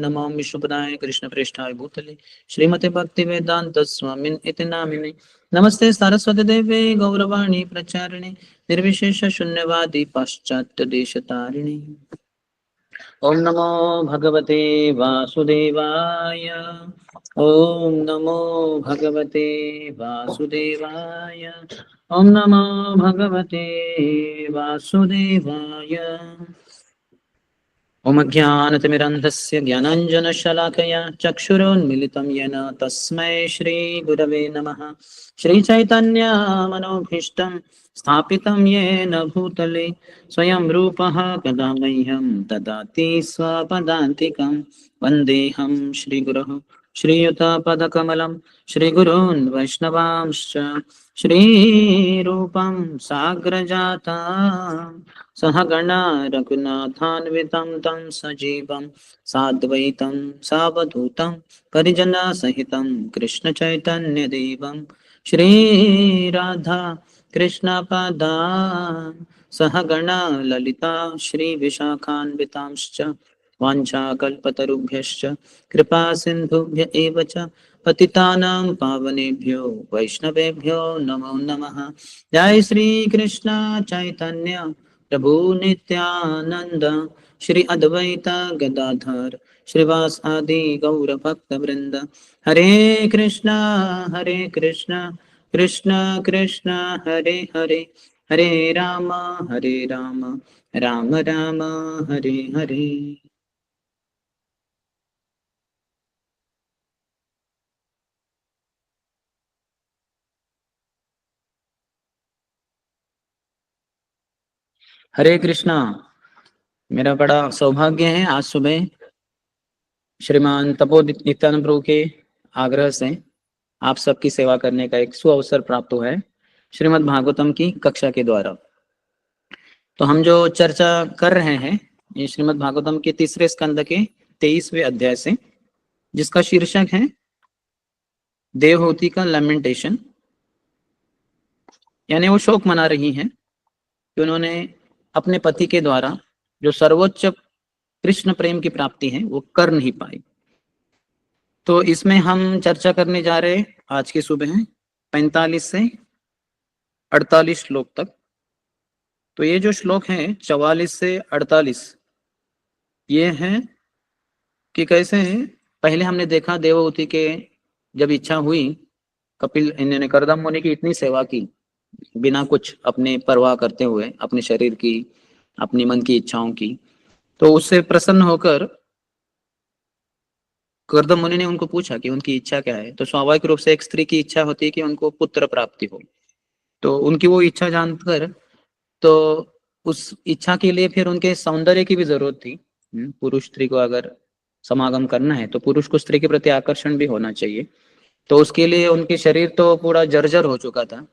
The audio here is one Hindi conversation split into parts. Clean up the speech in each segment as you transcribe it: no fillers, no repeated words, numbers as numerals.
नमो विष्णुपदाय कृष्णप्रेष्ठाय भूतले श्रीमते भक्तिवेदांत स्वामिन् इति नामिने। नमस्ते सरस्वती देवे गौरवाणी प्रचारिणे निर्विशेष शून्यवादी पाश्चात्य देशतारिणे। ओम नमो भगवते वासुदेवाय। ओम नमो भगवते वासुदेवाय। ओम नमो भगवते वासुदेवाय। ओम ज्ञानतिमिरन्धस्य ज्ञानाञ्जनशलाकया चक्षुरोन्मिलितं येन तस्मै श्रीगुरवे नमः। श्रीचैतन्यमनोभीष्टं स्थापितं येन भूतले स्वयं रूपः कदा मह्यं ददाति स्वपदान्तिकं। वन्देऽहं श्रीगुरुः श्रीयुतपदकमलं श्रीगुरून् वैष्णवांश्च श्रीरूपं साग्रजातं सहगणा रघुनाथान्वितं तं सजीवं साद्वैतं सावधूतं परिजनसहितं कृष्णचैतन्यदेवं श्रीराधा कृष्णपदान् सहगणा ललिता श्रीविशाखान्वितांश्च वाञ्छाकल्पतरुभ्यश्च कृपा सिन्धुभ्य एव च पतितानां पावनेभ्यो वैष्णवेभ्यो नमो नमः। जय श्री कृष्ण चैतन्य प्रभु नित्यानंद श्री अद्वैत गदाधर श्रीवास आदि गौर भक्त वृंद। हरे कृष्णा कृष्ण कृष्ण हरे हरे हरे राम राम राम हरे हरे। हरे कृष्णा। मेरा बड़ा सौभाग्य है आज सुबह श्रीमान तपोदित नित्यानंद प्रभु के आग्रह से आप सबकी सेवा करने का एक सुअवसर प्राप्त हुआ है श्रीमद् भागवतम की कक्षा के द्वारा। तो हम जो चर्चा कर रहे हैं ये श्रीमद् भागवतम के तीसरे स्कंद के 23वें अध्याय से, जिसका शीर्षक है देवहूति का लेमेंटेशन। यानी वो शोक मना रही हैं कि उन्होंने अपने पति के द्वारा जो सर्वोच्च कृष्ण प्रेम की प्राप्ति है वो कर नहीं पाई। तो इसमें हम चर्चा करने जा रहे हैं आज की सुबह 45 से 48 श्लोक तक। तो ये जो श्लोक है 44 से 48 ये है कि कैसे पहले हमने देखा देवहूति के जब इच्छा हुई, कपिल इन्होंने करदम मुनि की इतनी सेवा की बिना कुछ अपने परवाह करते हुए, अपने शरीर की अपनी मन की इच्छाओं की, तो उससे प्रसन्न होकर करदम मुनि ने उनको पूछा कि उनकी इच्छा क्या है। तो स्वाभाविक रूप से एक स्त्री की इच्छा होती है कि उनको पुत्र प्राप्ति हो। तो उनकी वो इच्छा जानकर तो उस इच्छा के लिए फिर उनके सौंदर्य की भी जरूरत थी। पुरुष स्त्री को अगर समागम करना है तो पुरुष को स्त्री के प्रति आकर्षण भी होना चाहिए। तो उसके लिए उनके शरीर तो पूरा जर्जर हो चुका था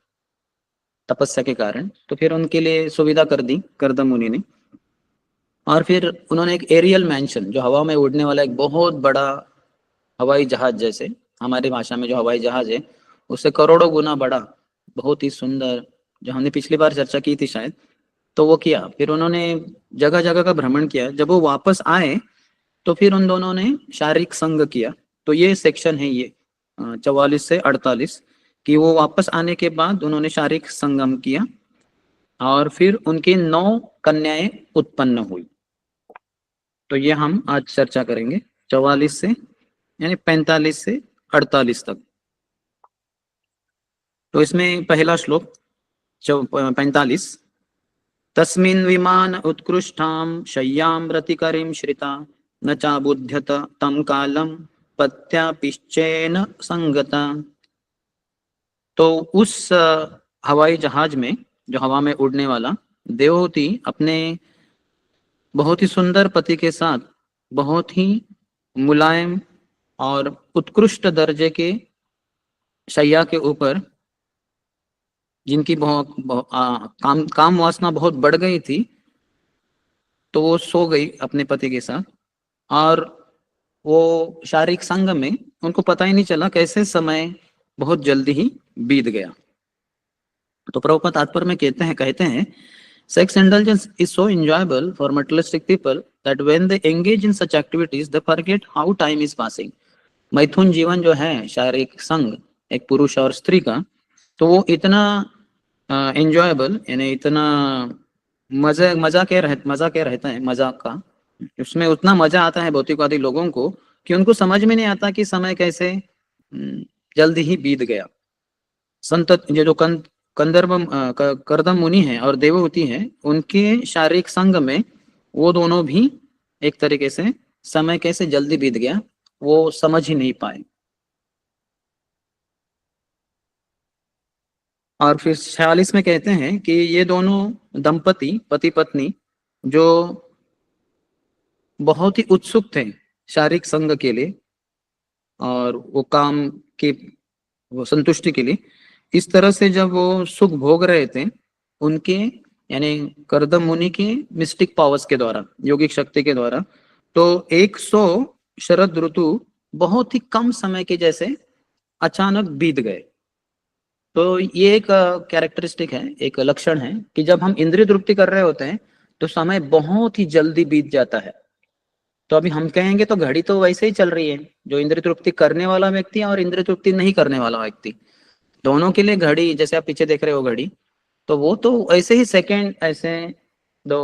तपस्या के कारण, तो फिर उनके लिए सुविधा कर दी करदम मुनि ने। और फिर उन्होंने एक एरियल मैंशन, जो हवा में उड़ने वाला एक बहुत बड़ा हवाई जहाज, जैसे हमारी भाषा में जो हवाई जहाज है उससे करोड़ों गुना बड़ा, बहुत ही सुंदर, जो हमने पिछली बार चर्चा की थी शायद, तो वो किया। फिर उन्होंने जगह जगह का भ्रमण किया। जब वो वापस आए तो फिर उन दोनों ने शारीरिक संग किया। तो ये सेक्शन है ये 44 से 48 कि वो वापस आने के बाद उन्होंने शारीरिक संगम किया और फिर उनकी 9 कन्याएं उत्पन्न हुई। तो ये हम आज चर्चा करेंगे 44 से यानी 45 से 48 तक। तो इसमें पहला श्लोक 45, तस्मिन् विमान उत्कृष्टां शय्यां रतिकरीं श्रिता न चाबुध्यत तं कालं पत्यापिश्चेन संगता। तो उस हवाई जहाज में, जो हवा में उड़ने वाला, देवहूति अपने बहुत ही सुंदर पति के साथ बहुत ही मुलायम और उत्कृष्ट दर्जे के शैया के ऊपर, जिनकी काम वासना बहुत बढ़ गई थी, तो वो सो गई अपने पति के साथ। और वो शारीरिक संग में उनको पता ही नहीं चला कैसे समय बहुत जल्दी ही बीत गया। तो प्रभुपाद तात्पर्य में कहते हैं Sex indulgence is so enjoyable for materialistic people that when they engage in such activities, they forget how time is passing. मैथुन जीवन जो है शारीरिक संग एक पुरुष और स्त्री का, तो वो इतना एंजॉयबल यानी इतना मजा के रहता है, मजा का उसमें उतना मजा आता है भौतिकवादी लोगों को कि उनको समझ में नहीं आता कि समय कैसे जल्दी ही बीत गया। संत ये जो करदम मुनि है और देवहूति है, उनके शारीरिक संग में वो दोनों भी एक तरीके से समय कैसे जल्दी बीत गया वो समझ ही नहीं पाए। और फिर 46 में कहते हैं कि ये दोनों दंपति पति पत्नी जो बहुत ही उत्सुक थे शारीरिक संग के लिए और वो काम की वो संतुष्टि के लिए, इस तरह से जब वो सुख भोग रहे थे उनके यानी करदम मुनि के मिस्टिक पावर्स के द्वारा, योगिक शक्ति के द्वारा, तो 100 शरद ऋतु बहुत ही कम समय के जैसे अचानक बीत गए। तो ये एक कैरेक्टरिस्टिक है, एक लक्षण है कि जब हम इंद्रिय तृप्ति कर रहे होते हैं तो समय बहुत ही जल्दी बीत जाता है। तो अभी हम कहेंगे तो घड़ी तो वैसे ही चल रही है, जो इंद्रिय तृप्ति करने वाला व्यक्ति और इंद्रिय तृप्ति नहीं करने वाला व्यक्ति, दोनों के लिए घड़ी, जैसे आप पीछे देख रहे हो घड़ी, तो वो तो ऐसे ही सेकंड ऐसे 2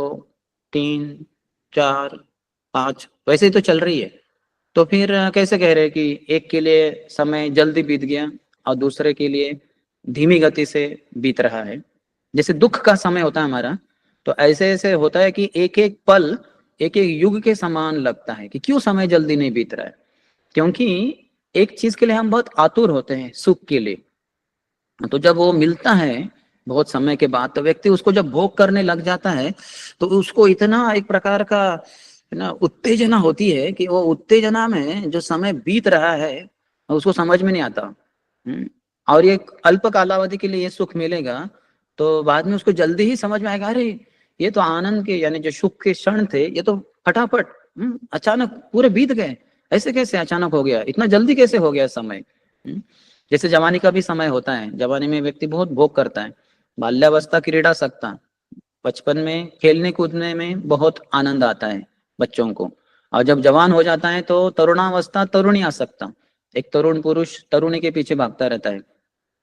3 4 5 वैसे ही तो चल रही है। तो फिर कैसे कह रहे हैं कि एक के लिए समय जल्दी बीत गया और दूसरे के लिए धीमी गति से बीत रहा है। जैसे दुख का समय होता है हमारा, तो ऐसे ऐसे होता है कि एक एक पल एक एक युग के समान लगता है कि क्यों समय जल्दी नहीं बीत रहा है, क्योंकि एक चीज के लिए हम बहुत आतुर होते हैं, सुख के लिए। तो जब वो मिलता है बहुत समय के बाद, तो व्यक्ति उसको जब भोग करने लग जाता है तो उसको इतना एक प्रकार का ना उत्तेजना होती है कि वो उत्तेजना में जो समय बीत रहा है उसको समझ में नहीं आता। और ये अल्प कालावधि के लिए ये सुख मिलेगा तो बाद में उसको जल्दी ही समझ में आएगा, अरे ये तो आनंद के यानी जो सुख के क्षण थे ये तो फटाफट अचानक पूरे बीत गए, ऐसे कैसे अचानक हो गया, इतना जल्दी कैसे हो गया समय। जैसे जवानी का भी समय होता है, जवानी में व्यक्ति बहुत भोग करता है, बाल्यावस्था क्रीड़ा सकता, बचपन में खेलने कूदने में बहुत आनंद आता है बच्चों को, और जब जवान हो जाता है तो तरुणावस्था तरुणी आ सकता, एक तरुण पुरुष तरुणी के पीछे भागता रहता है,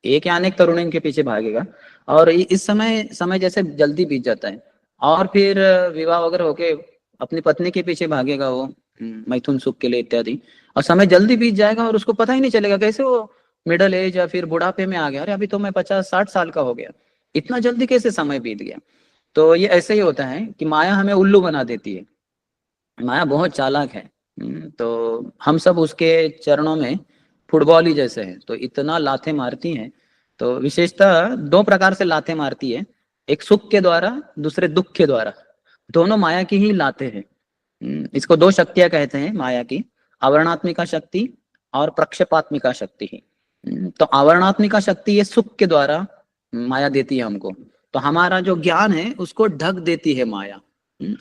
एक या अनेक तरुणी के पीछे भागेगा, और इस समय समय जैसे जल्दी बीत जाता है। और फिर विवाह वगैरह होके अपनी पत्नी के पीछे भागेगा वो मैथुन सुख के लिए इत्यादि, और समय जल्दी बीत जाएगा और उसको पता ही नहीं चलेगा कैसे वो मिडल एज या फिर बुढ़ापे में आ गया, अरे अभी तो मैं 50-60 साल का हो गया, इतना जल्दी कैसे समय बीत गया। तो ये ऐसे ही होता है कि माया हमें उल्लू बना देती है, माया बहुत चालाक है। तो हम सब उसके चरणों में फुटबॉल ही जैसे है, तो इतना लाथे मारती है। तो विशेषतः 2 प्रकार से लाथे मारती है, एक सुख के द्वारा, दूसरे दुख के द्वारा, दोनों माया की ही लाते हैं। इसको 2 शक्तियां कहते हैं माया की, आवरणात्मिका शक्ति और प्रक्षेपात्मिका शक्ति ही। तो आवरणात्मिका शक्ति ये सुख के द्वारा माया देती है हमको, तो हमारा जो ज्ञान है उसको ढक देती है माया।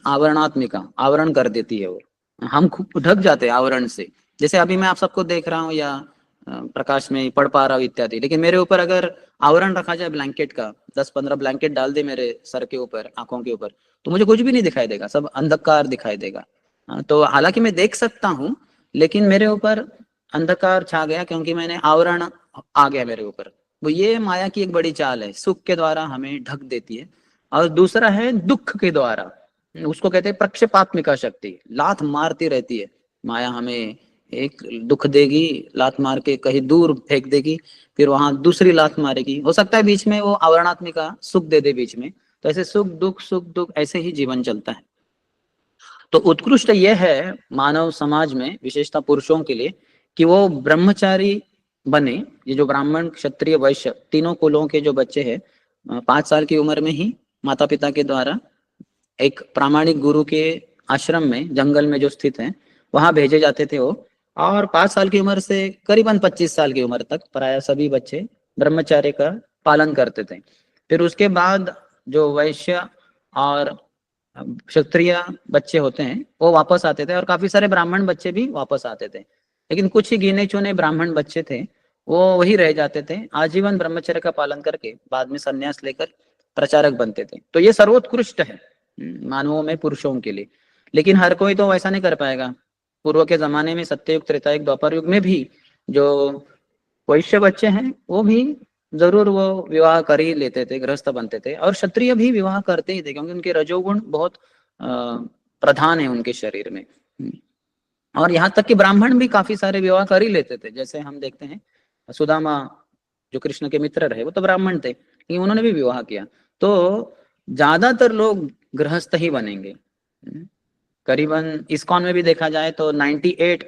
आवरणात्मिका आवरण कर देती है, वो हम खूब ढक जाते हैं आवरण से। जैसे अभी मैं आप सबको देख रहा हूँ या प्रकाश में पढ़ पा रहा हूँ इत्यादि, लेकिन मेरे ऊपर अगर आवरण रखा जाए ब्लैंकेट का, 10-15 ब्लैंकेट डाल दे मेरे सर के ऊपर, आंखों के ऊपर, तो मुझे कुछ भी नहीं दिखाई देगा, सब अंधकार दिखाई देगा। तो हालांकि मैं देख सकता हूँ लेकिन मेरे ऊपर अंधकार छा गया क्योंकि मैंने आवरण आ गया मेरे ऊपर। वो ये माया की एक बड़ी चाल है, सुख के द्वारा हमें ढक देती है। और दूसरा है दुख के द्वारा, उसको कहते हैं प्रक्षेपात्मिका शक्ति, लात मारती रहती है माया हमें, एक दुख देगी लात मार के कहीं दूर फेंक देगी, फिर वहां दूसरी लात मारेगी, हो सकता है बीच में वो आवरणात्मिका सुख दे दे बीच में। तो ऐसे सुख दुख ऐसे ही जीवन चलता है। तो उत्कृष्ट यह है मानव समाज में विशेषता पुरुषों के लिए कि वो ब्रह्मचारी बने। ये जो ब्राह्मण क्षत्रिय वैश्य तीनों कुलों के जो बच्चे हैं 5 साल की उम्र में ही माता पिता के द्वारा एक प्रामाणिक गुरु के आश्रम में जंगल में जो स्थित है वहां भेजे जाते थे वो, और 5 साल की उम्र से करीबन 25 साल की उम्र तक प्राय सभी बच्चे ब्रह्मचर्य का पालन करते थे। फिर उसके बाद जो वैश्य और क्षत्रिय बच्चे होते हैं वो वापस आते थे, और काफी सारे ब्राह्मण बच्चे भी वापस आते थे, लेकिन कुछ ही गिने चुने ब्राह्मण बच्चे थे वो वही रह जाते थे, आजीवन ब्रह्मचर्य का पालन करके बाद में संन्यास लेकर प्रचारक बनते थे। तो ये सर्वोत्कृष्ट है मानवों में, पुरुषों के लिए। लेकिन हर कोई तो वैसा नहीं कर पाएगा। पूर्व के जमाने में सत्ययुग, त्रेतायुग, द्वापर युग में भी जो वैश्य बच्चे हैं वो भी जरूर वो विवाह कर ही लेते थे, गृहस्थ बनते थे। और क्षत्रिय भी विवाह करते ही थे, क्योंकि उनके रजोगुण बहुत प्रधान है उनके शरीर में। और यहाँ तक कि ब्राह्मण भी काफी सारे विवाह कर ही लेते थे। जैसे हम देखते हैं सुदामा जो कृष्ण के मित्र रहे, वो तो ब्राह्मण थे, लेकिन उन्होंने भी विवाह किया। तो ज्यादातर लोग गृहस्थ ही बनेंगे। करीबन इस्कॉन में भी देखा जाए तो 98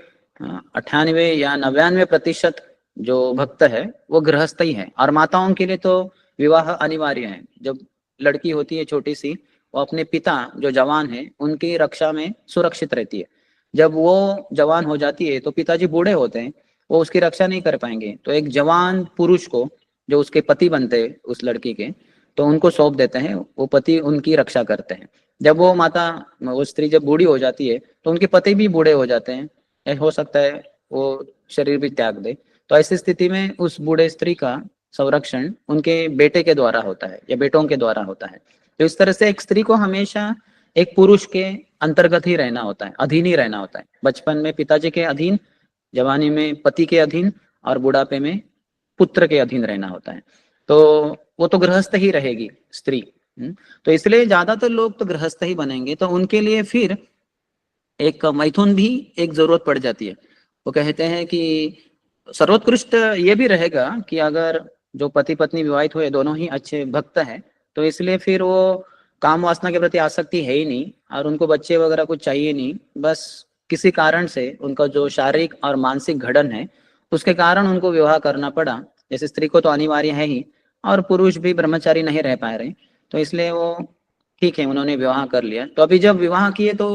98 या 99% जो भक्त है वो गृहस्थ ही है। और माताओं के लिए तो विवाह अनिवार्य है। जब लड़की होती है छोटी सी, वो अपने पिता जो जवान है उनकी रक्षा में सुरक्षित रहती है। जब वो जवान हो जाती है तो पिताजी बूढ़े होते हैं, वो उसकी रक्षा नहीं कर पाएंगे। तो एक जवान पुरुष को, जो उसके पति बनते हैं उस लड़की के, तो उनको सौंप देते हैं, वो पति उनकी रक्षा करते हैं। जब वो स्त्री जब बूढ़ी हो जाती है तो उनके पति भी बूढ़े हो जाते हैं, हो सकता है वो शरीर भी त्याग दे। तो ऐसी स्थिति में उस बूढ़े स्त्री का संरक्षण उनके बेटे के द्वारा होता है या बेटों के द्वारा होता है। तो इस तरह से एक स्त्री को हमेशा एक पुरुष के अंतर्गत ही रहना होता है, अधीन ही रहना होता है। बचपन में पिताजी के अधीन, जवानी में पति के अधीन, और बुढ़ापे में पुत्र के अधीन रहना होता है। तो वो तो गृहस्थ ही रहेगी स्त्री। तो इसलिए ज्यादातर लोग तो गृहस्थ ही बनेंगे। तो उनके लिए फिर एक मैथुन भी एक जरूरत पड़ जाती है। वो कहते हैं कि सर्वोत्कृष्ट ये भी रहेगा कि अगर जो पति पत्नी विवाहित हुए दोनों ही अच्छे भक्त हैं, तो इसलिए फिर वो काम वासना के प्रति आसक्ति है ही नहीं, और उनको बच्चे वगैरह कुछ चाहिए नहीं। बस किसी कारण से उनका जो शारीरिक और मानसिक घड़न है उसके कारण उनको विवाह करना पड़ा। जैसे स्त्री को तो अनिवार्य है ही, और पुरुष भी ब्रह्मचारी नहीं रह पा रहे, तो इसलिए वो ठीक है, उन्होंने विवाह कर लिया। तो अभी जब विवाह किए तो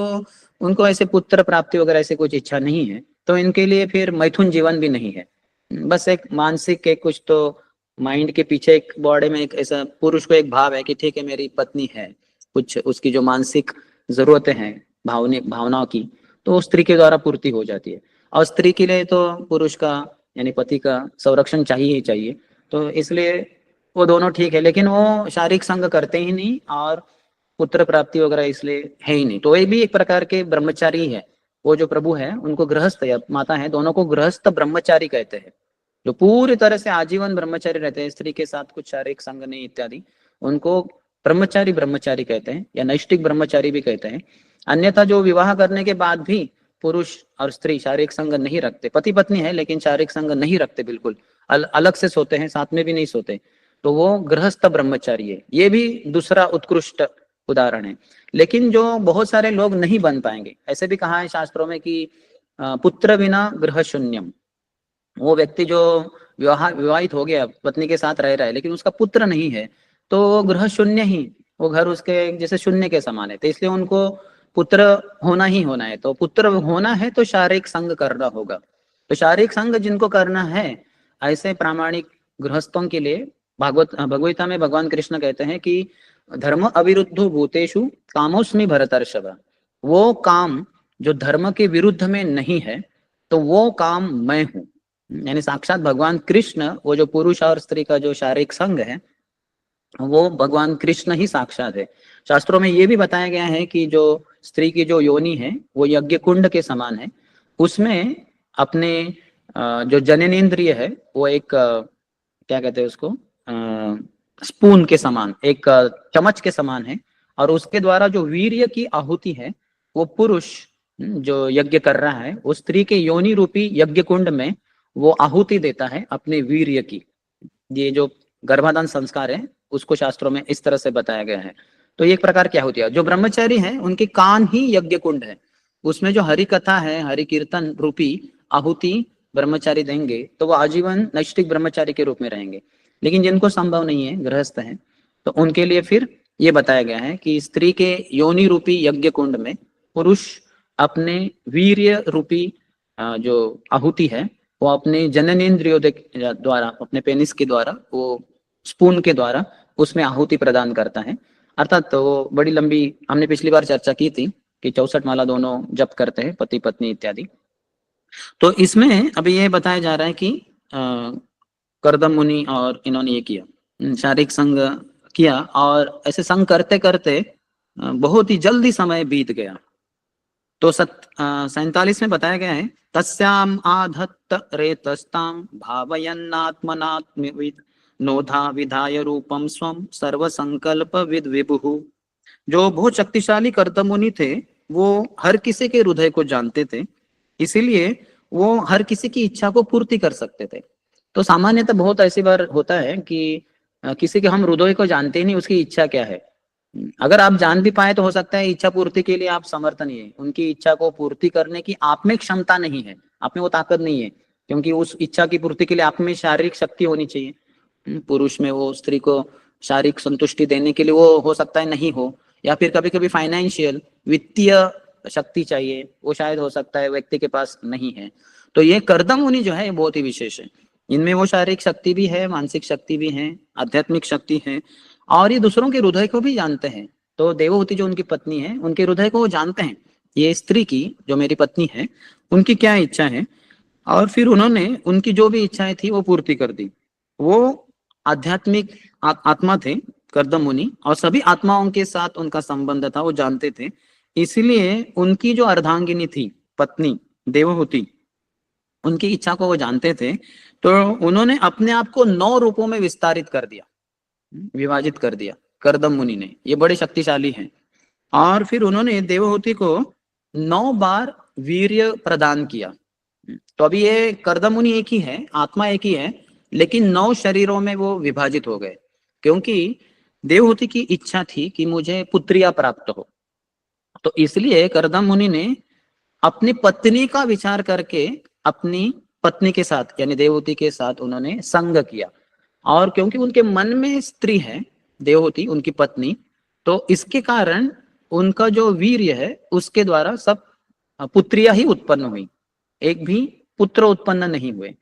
उनको ऐसे पुत्र प्राप्ति वगैरह ऐसे कुछ इच्छा नहीं है, तो इनके लिए फिर मैथुन जीवन भी नहीं है। बस एक मानसिक एक कुछ तो माइंड के पीछे एक बॉडी में एक ऐसा पुरुष को एक भाव है कि ठीक है मेरी पत्नी है, कुछ उसकी जो मानसिक जरूरतें हैं भावनिक भावनाओं की, तो स्त्री के द्वारा पूर्ति हो जाती है। और स्त्री के लिए तो पुरुष का यानी पति का संरक्षण चाहिए ही चाहिए। तो इसलिए वो दोनों ठीक है, लेकिन वो शारीरिक संग करते ही नहीं और पुत्र प्राप्ति वगैरह इसलिए है ही नहीं। तो ये भी एक प्रकार के ब्रह्मचारी है। वो जो प्रभु है उनको गृहस्थ या माता है, दोनों को गृहस्थ ब्रह्मचारी कहते हैं। जो पूरी तरह से आजीवन ब्रह्मचारी रहते हैं, स्त्री के साथ कुछ शारीरिक संग नहीं इत्यादि, उनको ब्रह्मचारी ब्रह्मचारी कहते हैं या नैष्टिक ब्रह्मचारी भी कहते हैं। अन्यथा जो विवाह करने के बाद भी पुरुष और स्त्री शारीरिक संग नहीं रखते, पति पत्नी है लेकिन शारीरिक संग नहीं रखते, बिल्कुल अलग से सोते हैं, साथ में भी नहीं सोते, तो वो गृहस्थ ब्रह्मचारी है। ये भी दूसरा उत्कृष्ट उदाहरण है। लेकिन जो बहुत सारे लोग नहीं बन पाएंगे, ऐसे भी कहा है शास्त्रों में कि पुत्र बिना गृह शून्यम। वो व्यक्ति जो विवाहित हो गया, पत्नी के साथ रह रहा है, लेकिन उसका पुत्र नहीं है, तो वो गृह शून्य ही, वो घर उसके जैसे शून्य के समान है। तो इसलिए उनको पुत्र होना ही होना है। तो पुत्र होना है तो शारीरिक संग करना होगा। तो शारीरिक संग जिनको करना है, ऐसे प्रामाणिक गृहस्थों के लिए भगवद्गीता में भगवान कृष्ण कहते हैं कि धर्म अविरुद्धो भूतेषु कामोस्मि भरतर्षभ। वो काम जो धर्म के विरुद्ध में नहीं है, तो वो काम मैं हूं। यानी साक्षात भगवान कृष्ण, वो जो पुरुष और स्त्री का जो शारीरिक संग है, वो भगवान कृष्ण ही साक्षात है। शास्त्रों में ये भी बताया गया है कि जो स्त्री की जो योनि है वो यज्ञ कुंड के समान है। उसमें अपने जो जननेंद्रिय है वो एक क्या कहते हैं उसको, स्पून के समान, एक चम्मच के समान है। और उसके द्वारा जो वीर्य की आहुति है, वो पुरुष जो यज्ञ कर रहा है, वो स्त्री के योनि रूपी यज्ञ कुंड में वो आहुति देता है अपने वीर्य की। ये जो गर्भाधान संस्कार है उसको शास्त्रों में इस तरह से बताया गया है। तो ये एक प्रकार की आहुति है। जो ब्रह्मचारी है उनके कान ही यज्ञ कुंड है, उसमें जो हरि कथा है, हरि कीर्तन रूपी आहुति ब्रह्मचारी देंगे तो वो आजीवन नैष्टिक ब्रह्मचारी के रूप में रहेंगे। लेकिन जिनको संभव नहीं है, गृहस्थ है, तो उनके लिए फिर ये बताया गया है कि स्त्री के योनि रूपी यज्ञ कुंड में पुरुष अपने वीर्य रूपी जो आहुति है वो अपने जननेंद्रियों द्वारा, अपने पेनिस के द्वारा, वो स्पून के द्वारा उसमें आहुति प्रदान करता है। अर्थात तो वो बड़ी लंबी हमने पिछली बार चर्चा की थी कि 64 माला दोनों जप करते हैं, पति पत्नी इत्यादि। तो इसमें अभी ये बताया जा रहा है कि करदम मुनि और इन्होंने ये किया, शारीरिक संग किया और ऐसे संग करते करते बहुत ही जल्दी समय बीत गया। तो 47 में बताया गया है, तस्याम आधत्त रेतस्ताम भावयन्नात्मनात्मविद नोधा विधाय रूपम स्वम सर्व संकल्प विद विभु। जो बहुत शक्तिशाली कर्दमुनि थे, वो हर किसी के हृदय को जानते थे, इसीलिए वो हर किसी की इच्छा को पूर्ति कर सकते थे। तो सामान्यतः बहुत ऐसी बार होता है कि किसी के हम हृदय को जानते ही नहीं, उसकी इच्छा क्या है। अगर आप जान भी पाए तो हो सकता है इच्छा पूर्ति के लिए आप समर्थ नहीं है, उनकी इच्छा को पूर्ति करने की आप में क्षमता नहीं है, आप में वो ताकत नहीं है, क्योंकि उस इच्छा की पूर्ति के लिए आप में शारीरिक शक्ति होनी चाहिए। पुरुष में वो स्त्री को शारीरिक संतुष्टि देने के लिए वो हो सकता है नहीं हो, या फिर कभी कभी फाइनेंशियल वित्तीय शक्ति चाहिए, वो शायद हो सकता है व्यक्ति के पास नहीं है। तो ये कर्दम मुनि जो है बहुत ही विशेष है, इनमें वो शारीरिक शक्ति भी है, मानसिक शक्ति भी है, आध्यात्मिक शक्ति है, और ये दूसरों के हृदय को भी जानते हैं। तो देवहूति जो उनकी पत्नी है, उनके हृदय को वो जानते हैं, ये स्त्री की जो मेरी पत्नी है उनकी क्या इच्छा है, और फिर उन्होंने उनकी जो भी इच्छाएं थी वो पूर्ति कर दी। वो आध्यात्मिक आत्मा थे कर्दम मुनि, और सभी आत्माओं के साथ उनका संबंध था, वो जानते थे। इसलिए उनकी जो अर्धांगिनी थी पत्नी देवहूति, उनकी इच्छा को वो जानते थे, तो उन्होंने अपने आप को 9 रूपों में विस्तारित कर दिया, विभाजित कर दिया कर्दम मुनि ने, ये बड़े शक्तिशाली हैं। और फिर उन्होंने देवहूति को 9 बार वीर्य प्रदान किया। तो अभी ये कर्दम मुनि एक ही है, आत्मा एक ही है, लेकिन 9 शरीरों में वो विभाजित हो गए, क्योंकि देवहूति की इच्छा थी कि मुझे पुत्रिया प्राप्त हो। तो इसलिए कर्दम मुनि ने अपनी पत्नी का विचार करके अपनी पत्नी के साथ यानी देवहूति के साथ उन्होंने संग किया, और क्योंकि उनके मन में स्त्री है देवहूति उनकी पत्नी, तो इसके कारण उनका जो वीर्य है उसके द्वारा सब पुत्रियां ही उत्पन्न हुई, एक भी पुत्र उत्पन्न नहीं हुए,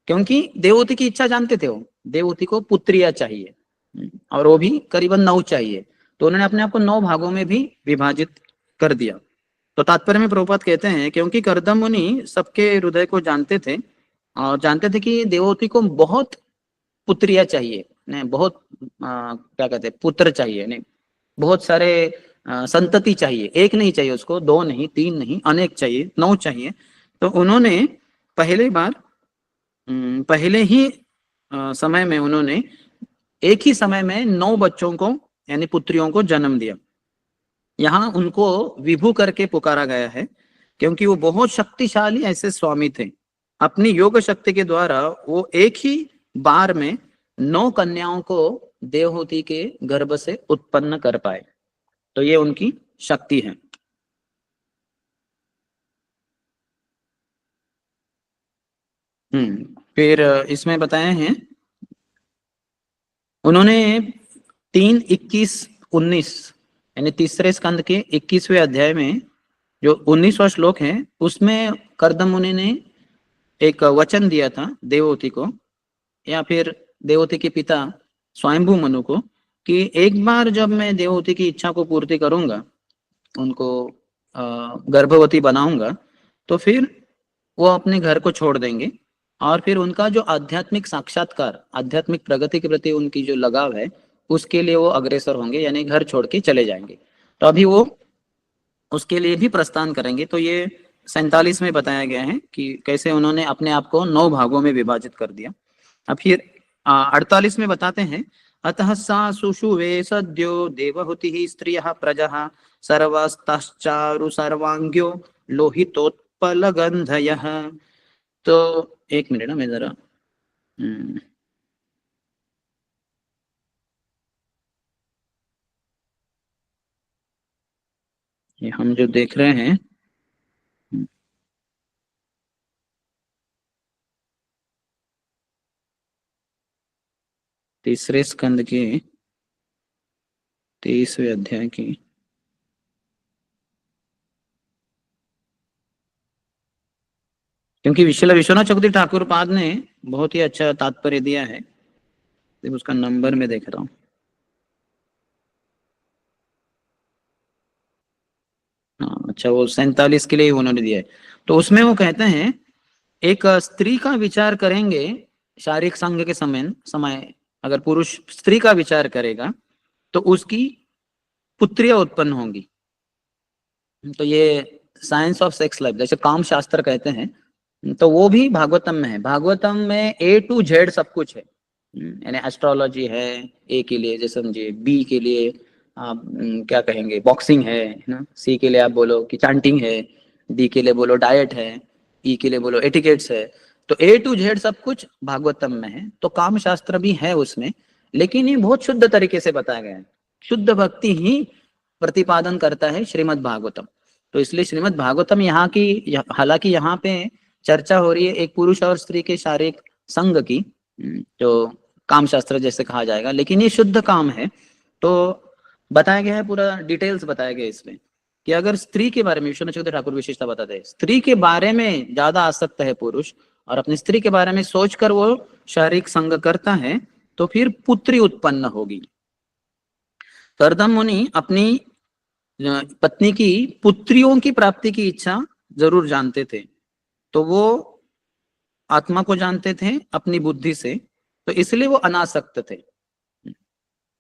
क्योंकि देवहूति की इच्छा जानते थे वो, देवहूति को पुत्रियां चाहिए, और वो भी करीबन 9 चाहिए। तो उन्होंने अपने आप को 9 भागों में भी विभाजित कर दिया। तो तात्पर्य में प्रभुपाद कहते हैं, क्योंकि कर्दम मुनि सबके हृदय को जानते थे, और जानते थे कि देवहूति को बहुत पुत्रियां चाहिए, नहीं बहुत क्या कहते हैं पुत्र चाहिए, नहीं बहुत सारे संतति चाहिए, एक नहीं चाहिए उसको, 2 नहीं, 3 नहीं, अनेक चाहिए, 9 चाहिए। तो उन्होंने पहले बार पहले ही समय में उन्होंने एक ही समय में 9 बच्चों को यानी पुत्रियों को जन्म दिया। यहाँ उनको विभु करके पुकारा गया है, क्योंकि वो बहुत शक्तिशाली ऐसे स्वामी थे, अपनी योग शक्ति के द्वारा वो एक ही बार में 9 कन्याओं को देवहूति के गर्भ से उत्पन्न कर पाए। तो ये उनकी शक्ति है। फिर इसमें बताए हैं उन्होंने 3, 21, 19 यानी तीसरे स्कंद के 21वें अध्याय में जो 19वां श्लोक है, उसमें कर्दम मुनि ने एक वचन दिया था देवहूति को, या फिर देवहूति के पिता स्वयंभू मनु को, कि एक बार जब मैं देवहूति की इच्छा को पूर्ति करूंगा, उनको गर्भवती बनाऊंगा, तो फिर वो अपने घर को छोड़ देंगे, और फिर उनका जो आध्यात्मिक साक्षात्कार, आध्यात्मिक प्रगति के प्रति उनकी जो लगाव है, उसके लिए वो अग्रसर होंगे, यानी घर छोड़ के चले जाएंगे। तो अभी वो उसके लिए भी प्रस्थान करेंगे। तो ये 47 में बताया गया है कि कैसे उन्होंने अपने आप को 9 भागों में विभाजित कर दिया। अब फिर 48 में बताते हैं, अतः सा सुषुवे सद्यो देवहूति स्त्रियः प्रजः सर्वस्तश्चारु सर्वांग्यो लोहितोत्पल गंधयः। तो एक मिनट ना, मैं जरा ये हम जो देख रहे हैं, तीसरे स्कंद के 23वें अध्याय की, क्योंकि विश्वनाथ चक्रवर्ती ठाकुर पाद ने बहुत ही अच्छा तात्पर्य दिया है, उसका नंबर में देख रहा हूँ। हाँ अच्छा, वो 47 के लिए उन्होंने दिया है। तो उसमें वो कहते हैं, एक स्त्री का विचार करेंगे शारीरिक संग के समय अगर पुरुष स्त्री का विचार करेगा, तो उसकी पुत्रियां उत्पन्न होंगी। तो ये साइंस ऑफ सेक्स लाइफ, जैसे काम शास्त्र कहते हैं, तो वो भी भागवतम में है। भागवतम में ए टू जेड सब कुछ है। यानी एस्ट्रोलॉजी है ए के लिए, जैसे समझिए, बी के लिए आप क्या कहेंगे, बॉक्सिंग है ना, सी के लिए आप बोलो कि चांटिंग है, डी के लिए बोलो डाइट है, ई के लिए बोलो एटिकेट्स है। तो ए टू जेड सब कुछ भागवतम में है। तो काम शास्त्र भी है उसमें, लेकिन ये बहुत शुद्ध तरीके से बताया गया है। शुद्ध भक्ति ही प्रतिपादन करता है श्रीमद् भागवतम। तो इसलिए श्रीमद् भागवतम यहाँ की, हालांकि यहाँ पे चर्चा हो रही है एक पुरुष और स्त्री के शारीरिक संग की, जो काम शास्त्र जैसे कहा जाएगा, लेकिन ये शुद्ध काम है। तो बताया गया है, पूरा डिटेल्स बताया गया इसमें, कि अगर स्त्री के बारे में, विश्वनाथ चक्रवर्ती ठाकुर विशेषता बताते हैं, स्त्री के बारे में ज्यादा आसक्त है पुरुष और अपनी स्त्री के बारे में सोचकर वो शारीरिक संग करता है, तो फिर पुत्री उत्पन्न होगी। करदम मुनि अपनी पत्नी की पुत्रियों की प्राप्ति की इच्छा जरूर जानते थे। तो वो आत्मा को जानते थे अपनी बुद्धि से, तो इसलिए वो अनासक्त थे।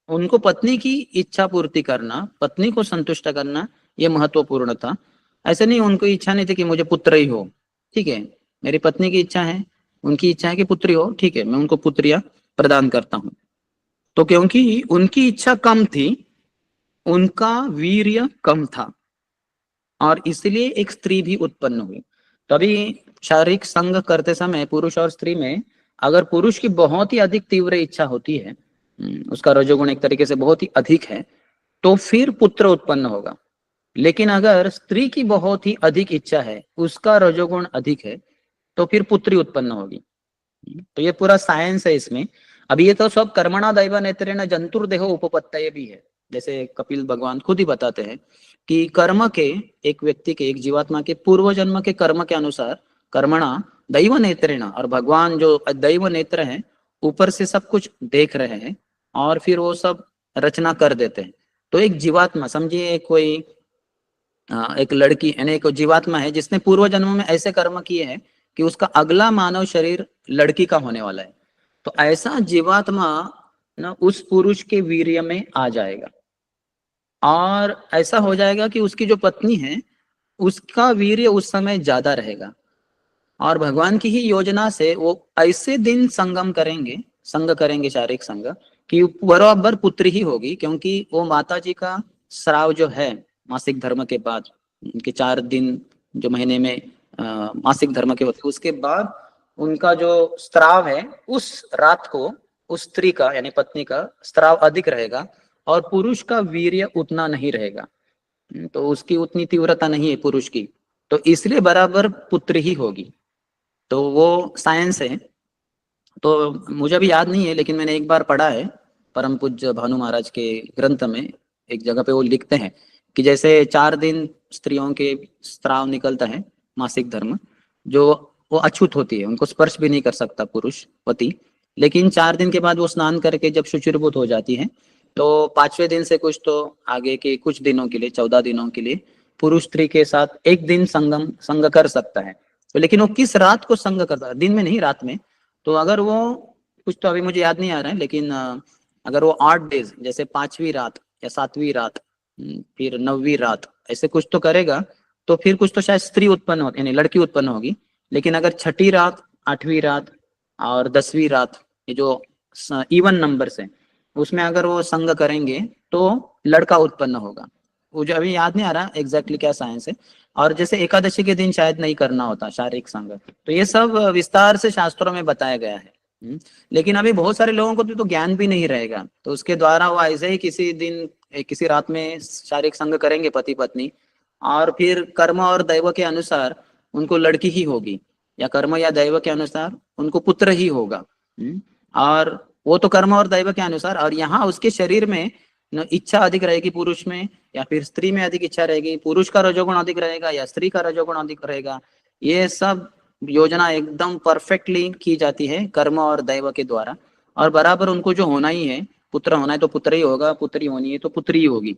उनको पत्नी की इच्छा पूर्ति करना, पत्नी को संतुष्ट करना, ये महत्वपूर्ण था। ऐसे नहीं, उनको इच्छा नहीं थी कि मुझे पुत्र ही हो, ठीक है, मेरी पत्नी की इच्छा है, उनकी इच्छा है कि पुत्री हो, ठीक है, मैं उनको पुत्रियां प्रदान करता हूं। तो क्योंकि उनकी इच्छा कम थी, उनका वीर्य कम था, और इसलिए एक स्त्री भी उत्पन्न हुई। तभी शारीरिक संग करते समय पुरुष और स्त्री में, अगर पुरुष की बहुत ही अधिक तीव्र इच्छा होती है, उसका रजोगुण एक तरीके से बहुत ही अधिक है, तो फिर पुत्र उत्पन्न होगा। लेकिन अगर स्त्री की बहुत ही अधिक इच्छा है, उसका रजोगुण अधिक है, तो फिर पुत्री उत्पन्न होगी। तो ये पूरा साइंस है इसमें। अभी ये तो सब कर्मणा दैव नेत्रेण जंतुर्देहो उपपत्तये भी है। जैसे कपिल भगवान खुद ही बताते हैं कि कर्म के, एक व्यक्ति के, एक जीवात्मा के पूर्व जन्म के कर्म के अनुसार कर्मणा दैव नेत्रेण, और भगवान जो दैव नेत्र है, ऊपर से सब कुछ देख रहे हैं और फिर वो सब रचना कर देते हैं। तो एक जीवात्मा, समझिए कोई एक लड़की, यानी एक जीवात्मा है जिसने पूर्व जन्म में ऐसे कर्म किए हैं कि उसका अगला मानव शरीर लड़की का होने वाला है। तो ऐसा जीवात्मा ना उस पुरुष के वीर्य में आ जाएगा, और ऐसा हो जाएगा कि उसकी जो पत्नी है, उसका वीर्य उस समय ज्यादा रहेगा। और भगवान की ही योजना से वो ऐसे दिन संगम करेंगे, संग करेंगे, शारीरिक संग, कि बराबर पुत्री ही होगी। क्योंकि वो माता जी का श्राव जो है मासिक धर्म के बाद, उनके 4 दिन जो महीने में मासिक धर्म के होते, उसके बाद उनका जो स्त्राव है, उस रात को उस स्त्री का, यानी पत्नी का स्त्राव अधिक रहेगा, और पुरुष का वीर्य उतना नहीं रहेगा। तो उसकी उतनी तीव्रता नहीं है पुरुष की, तो इसलिए बराबर पुत्र ही होगी। तो वो साइंस है। तो मुझे अभी याद नहीं है, लेकिन मैंने एक बार पढ़ा है परम पूज्य भानु महाराज के ग्रंथ में, एक जगह पे वो लिखते हैं कि जैसे 4 दिन स्त्रियों के स्त्राव निकलता है, मासिक धर्म, जो वो अछूत होती है, उनको स्पर्श भी नहीं कर सकता पुरुष पति। लेकिन 4 दिन के बाद वो स्नान करके जब शुचिर्भूत हो जाती है, तो 5वें दिन से कुछ तो आगे के कुछ दिनों के लिए, 14 दिनों के लिए, पुरुष स्त्री के साथ एक दिन संग कर सकता है। तो लेकिन वो किस रात को संग करता है, दिन में नहीं, रात में। तो अगर वो, कुछ तो अभी मुझे याद नहीं आ रहा है, लेकिन अगर वो 8 डेज, जैसे 5वीं रात या 7वीं रात, फिर 9वीं रात, ऐसे कुछ तो करेगा, तो फिर कुछ तो शायद स्त्री उत्पन्न होती, यानी लड़की उत्पन्न होगी। लेकिन अगर 6ठी रात, 8वीं रात और 10वीं रात, ये जो इवन नंबर है, उसमें अगर वो संग करेंगे तो लड़का उत्पन्न होगा। मुझे अभी याद नहीं आ रहा एग्जैक्टली क्या साइंस है। और जैसे एकादशी के दिन शायद नहीं करना होता शारीरिक संग। तो ये सब विस्तार से शास्त्रों में बताया गया है। लेकिन अभी बहुत सारे लोगों को तो ज्ञान भी नहीं रहेगा, तो उसके द्वारा वो ऐसे ही किसी दिन, किसी रात में शारीरिक संग करेंगे पति पत्नी, और फिर कर्म और दैव के अनुसार उनको लड़की ही होगी, या कर्म या दैव के अनुसार उनको पुत्र ही होगा। और वो तो कर्म और दैव के अनुसार, और यहाँ उसके शरीर में इच्छा अधिक रहेगी पुरुष में, या फिर स्त्री में अधिक इच्छा रहेगी, पुरुष का रजोगुण अधिक रहेगा या स्त्री का रजोगुण अधिक रहेगा। ये सब योजना एकदम परफेक्टली की जाती है कर्म और दैव के द्वारा। और बराबर उनको जो होना ही है, पुत्र होना है तो पुत्र ही होगा, पुत्री होनी है तो पुत्री ही होगी।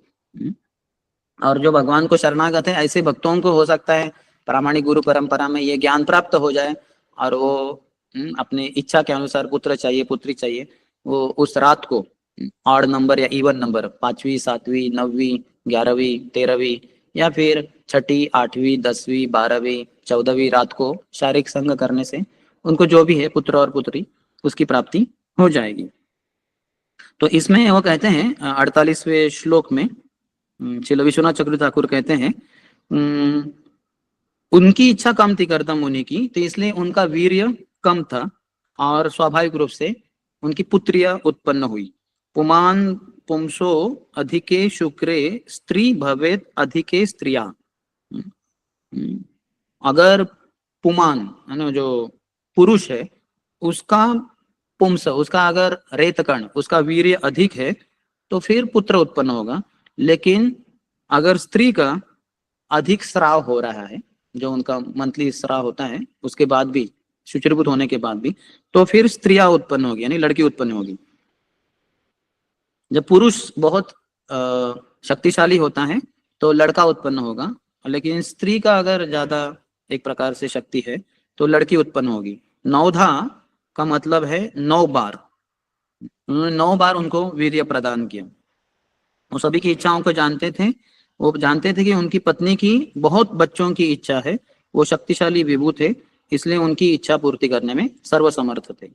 और जो भगवान को शरणागत है, ऐसे भक्तों को हो सकता है प्रामाणिक गुरु परंपरा में ये ज्ञान प्राप्त हो जाए, और वो अपने इच्छा के अनुसार पुत्र चाहिए, पुत्री चाहिए, वो उस रात को ऑड नंबर या इवन नंबर, 5वीं 7वीं 9वीं 11वीं 13वीं या फिर 6ठी 8वीं 10वीं 12वीं 14वीं रात को शारीरिक संग करने से उनको जो भी है पुत्र और पुत्री उसकी प्राप्ति हो जाएगी। तो इसमें वो कहते हैं 48वें श्लोक में श्रील विश्वनाथ चक्रवर्ती ठाकुर कहते हैं उनकी इच्छा कम थी कर्दम मुनि की, तो इसलिए उनका वीर्य कम था और स्वाभाविक रूप से उनकी पुत्रियां उत्पन्न हुई। पुमान पुंसो अधिके शुक्रे स्त्री भवेत अधिके स्त्रिया। अगर पुमान है ना जो पुरुष है उसका पुंस, उसका अगर रेतकण, उसका वीर्य अधिक है तो फिर पुत्र उत्पन्न होगा। लेकिन अगर स्त्री का अधिक स्राव हो रहा है, जो उनका मंथली स्राव होता है उसके बाद भी, शुचिरभूत होने के बाद भी, तो फिर स्त्रियां उत्पन्न होगी, यानी लड़की उत्पन्न होगी। जब पुरुष बहुत शक्तिशाली होता है तो लड़का उत्पन्न होगा, लेकिन स्त्री का अगर ज्यादा एक प्रकार से शक्ति है तो लड़की उत्पन्न होगी। नौधा का मतलब है 9 बार, उन्होंने 9 बार उनको वीर्य प्रदान किया। वो सभी की इच्छाओं को जानते थे, वो जानते थे कि उनकी पत्नी की बहुत बच्चों की इच्छा है, वो शक्तिशाली विभू थे, इसलिए उनकी इच्छा पूर्ति करने में सर्वसमर्थ थे।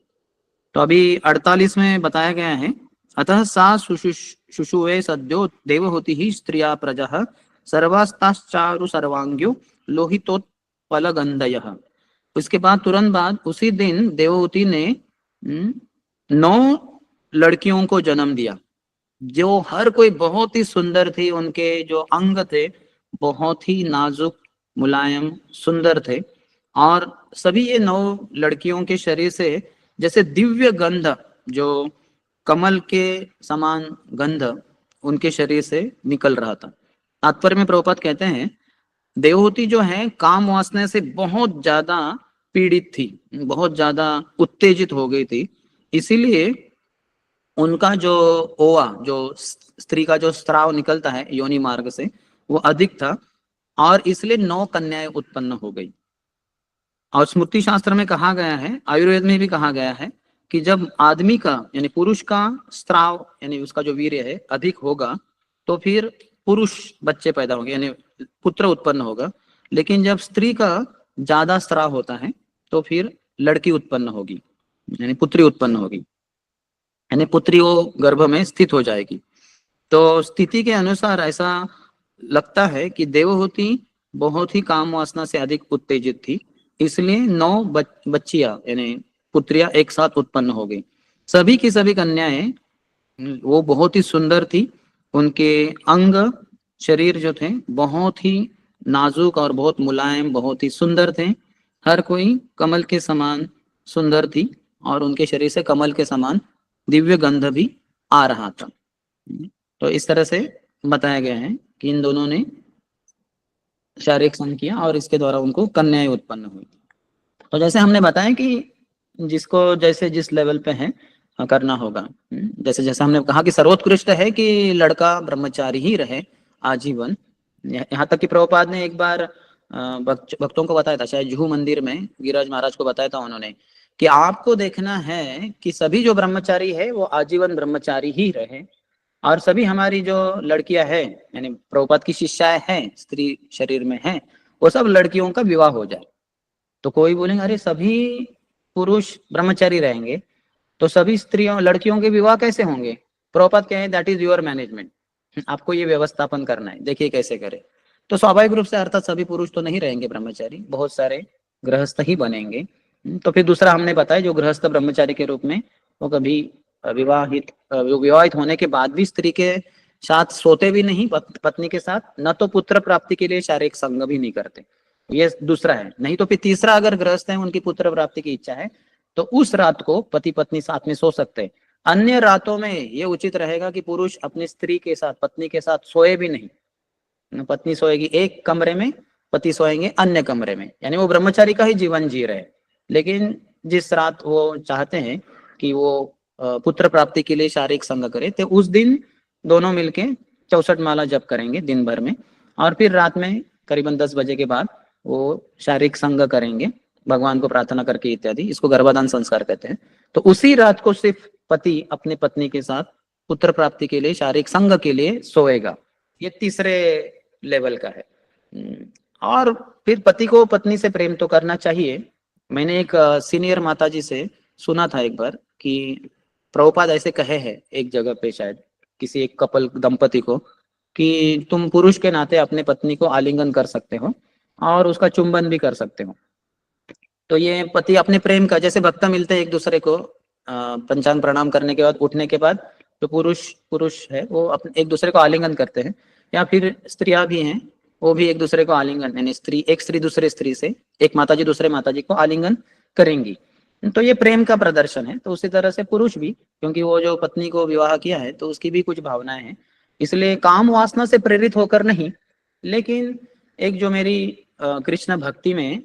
तो अभी 48 में बताया गया है, अतः सा शुशुवे सद्यो देवहूति ही स्त्रिया प्रजा सर्वास्ताश्चारु सर्वांग्यो लोहितोत्पलगंधयः। उसके बाद तुरंत बाद उसी दिन देवहूति ने 9 लड़कियों को जन्म दिया, जो हर कोई बहुत ही सुंदर थी, उनके जो अंग थे बहुत ही नाजुक मुलायम सुंदर थे, और सभी ये 9 लड़कियों के शरीर से जैसे दिव्य गंध, जो कमल के समान गंध उनके शरीर से निकल रहा था। तात्पर्य में प्रभुपाद कहते हैं देवहूति जो है काम वासना से बहुत ज्यादा पीड़ित थी, बहुत ज्यादा उत्तेजित हो गई थी, इसीलिए उनका जो ओवा, जो स्त्री का जो स्राव निकलता है योनि मार्ग से, वो अधिक था और इसलिए 9 कन्याएं उत्पन्न हो गई। और स्मृति शास्त्र में कहा गया है, आयुर्वेद में भी कहा गया है कि जब आदमी का यानी पुरुष का स्राव यानी उसका जो वीर्य है अधिक होगा तो फिर पुरुष बच्चे पैदा होंगे यानी पुत्र उत्पन्न होगा, लेकिन जब स्त्री का ज्यादा स्राव होता है तो फिर लड़की उत्पन्न होगी यानी पुत्री उत्पन्न होगी, यानी पुत्री वो गर्भ में स्थित हो जाएगी। तो स्थिति के अनुसार ऐसा लगता है कि देवहूति बहुत ही काम वासना से अधिक उत्तेजित थी, इसलिए 9 बच्चियां यानी पुत्रियां एक साथ उत्पन्न हो गई। सभी की सभी कन्याएं वो बहुत ही सुंदर थी, उनके अंग शरीर जो थे बहुत ही नाजुक और बहुत मुलायम, बहुत ही सुंदर थे, हर कोई कमल के समान सुंदर थी और उनके शरीर से कमल के समान दिव्य गंध भी आ रहा था। तो इस तरह से बताया गया है कि इन दोनों ने शारीरिक संग किया और इसके द्वारा उनको कन्याएं उत्पन्न हुई। तो जैसे हमने बताया कि जिसको जैसे जिस लेवल पे है करना होगा, जैसे जैसे हमने कहा कि सर्वोत्कृष्ट है कि लड़का ब्रह्मचारी ही रहे आजीवन। यहाँ तक कि प्रभुपाद ने एक बार भक्तों को बताया था, शायद जुहू मंदिर में गिरिराज महाराज को बताया था उन्होंने, कि आपको देखना है कि सभी जो ब्रह्मचारी है वो आजीवन ब्रह्मचारी ही रहे, और सभी हमारी जो लड़कियां हैं यानी प्रभुपाद की शिष्याएं हैं स्त्री शरीर में हैं, वो सब लड़कियों का विवाह हो जाए। तो कोई बोलेंगे अरे सभी पुरुष ब्रह्मचारी रहेंगे तो सभी स्त्रियों लड़कियों के विवाह कैसे होंगे? प्रभुपाद कहें दैट इज योर मैनेजमेंट, आपको ये व्यवस्थापन करना है, देखिए कैसे करें। तो स्वाभाविक रूप से अर्थात सभी पुरुष तो नहीं रहेंगे ब्रह्मचारी, बहुत सारे गृहस्थ ही बनेंगे। तो फिर दूसरा हमने बताया जो गृहस्थ ब्रह्मचारी के रूप में वो कभी विवाहित होने के बाद भी स्त्री के साथ सोते भी नहीं, पत्नी के साथ, न तो पुत्र प्राप्ति के लिए शारीरिक संग भी नहीं करते, ये दूसरा है। नहीं तो फिर तीसरा अगर गृहस्थ है उनकी पुत्र प्राप्ति की इच्छा है तो उस रात को पति पत्नी साथ में सो सकते हैं। अन्य रातों में ये उचित रहेगा कि पुरुष अपनी स्त्री के साथ पत्नी के साथ सोए भी नहीं, पत्नी सोएगी एक कमरे में, पति सोएंगे अन्य कमरे में, यानी वो ब्रह्मचारी का ही जीवन जी रहे। लेकिन जिस रात वो चाहते हैं कि वो पुत्र प्राप्ति के लिए शारीरिक संग करे तो उस दिन दोनों मिलके 64 माला जप करेंगे दिन भर में, और फिर रात में करीबन 10 बजे के बाद वो शारीरिक संग करेंगे भगवान को प्रार्थना करके इत्यादि। इसको गर्भाधान संस्कार कहते हैं। तो उसी रात को सिर्फ पति अपने पत्नी के साथ पुत्र प्राप्ति के लिए, शारीरिक संग के लिए सोएगा। ये तीसरे लेवल का है। और फिर पति को पत्नी से प्रेम तो करना चाहिए। मैंने एक सीनियर माताजी से सुना था एक बार कि प्रभुपाद ऐसे कहे हैं एक जगह पे, शायद किसी एक कपल दंपति को, कि तुम पुरुष के नाते अपने पत्नी को आलिंगन कर सकते हो और उसका चुंबन भी कर सकते हो। तो ये पति अपने प्रेम का, जैसे भक्त मिलते हैं एक दूसरे को पंचांग प्रणाम करने के बाद, उठने के बाद, जो पुरुष पुरुष है वो अपने एक दूसरे को आलिंगन करते हैं, या फिर स्त्रियां भी हैं वो भी एक दूसरे को आलिंगन, यानी स्त्री एक स्त्री दूसरे स्त्री से, एक माताजी दूसरे माताजी को आलिंगन करेंगी, तो ये प्रेम का प्रदर्शन है। तो उसी तरह से पुरुष भी, क्योंकि वो जो पत्नी को विवाह किया है तो उसकी भी कुछ भावनाएं हैं, इसलिए काम वासना से प्रेरित होकर नहीं, लेकिन एक जो मेरी कृष्ण भक्ति में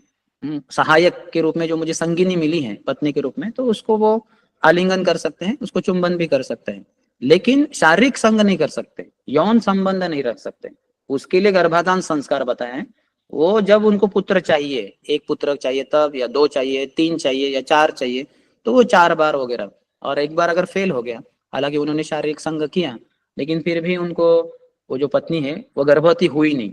सहायक के रूप में जो मुझे संगिनी मिली है पत्नी के रूप में, तो उसको वो आलिंगन कर सकते हैं, उसको चुंबन भी कर सकते हैं, लेकिन शारीरिक संग नहीं कर सकते, यौन संबंध नहीं रख सकते। उसके लिए गर्भाधान संस्कार बताए हैं। वो जब उनको पुत्र चाहिए, एक पुत्र चाहिए तब, या दो चाहिए, तीन चाहिए, या चार चाहिए, तो वो 4 बार वगैरह, और एक बार अगर फेल हो गया, हालांकि उन्होंने शारीरिक संग किया, लेकिन फिर भी उनको वो जो पत्नी है वो गर्भवती हुई नहीं,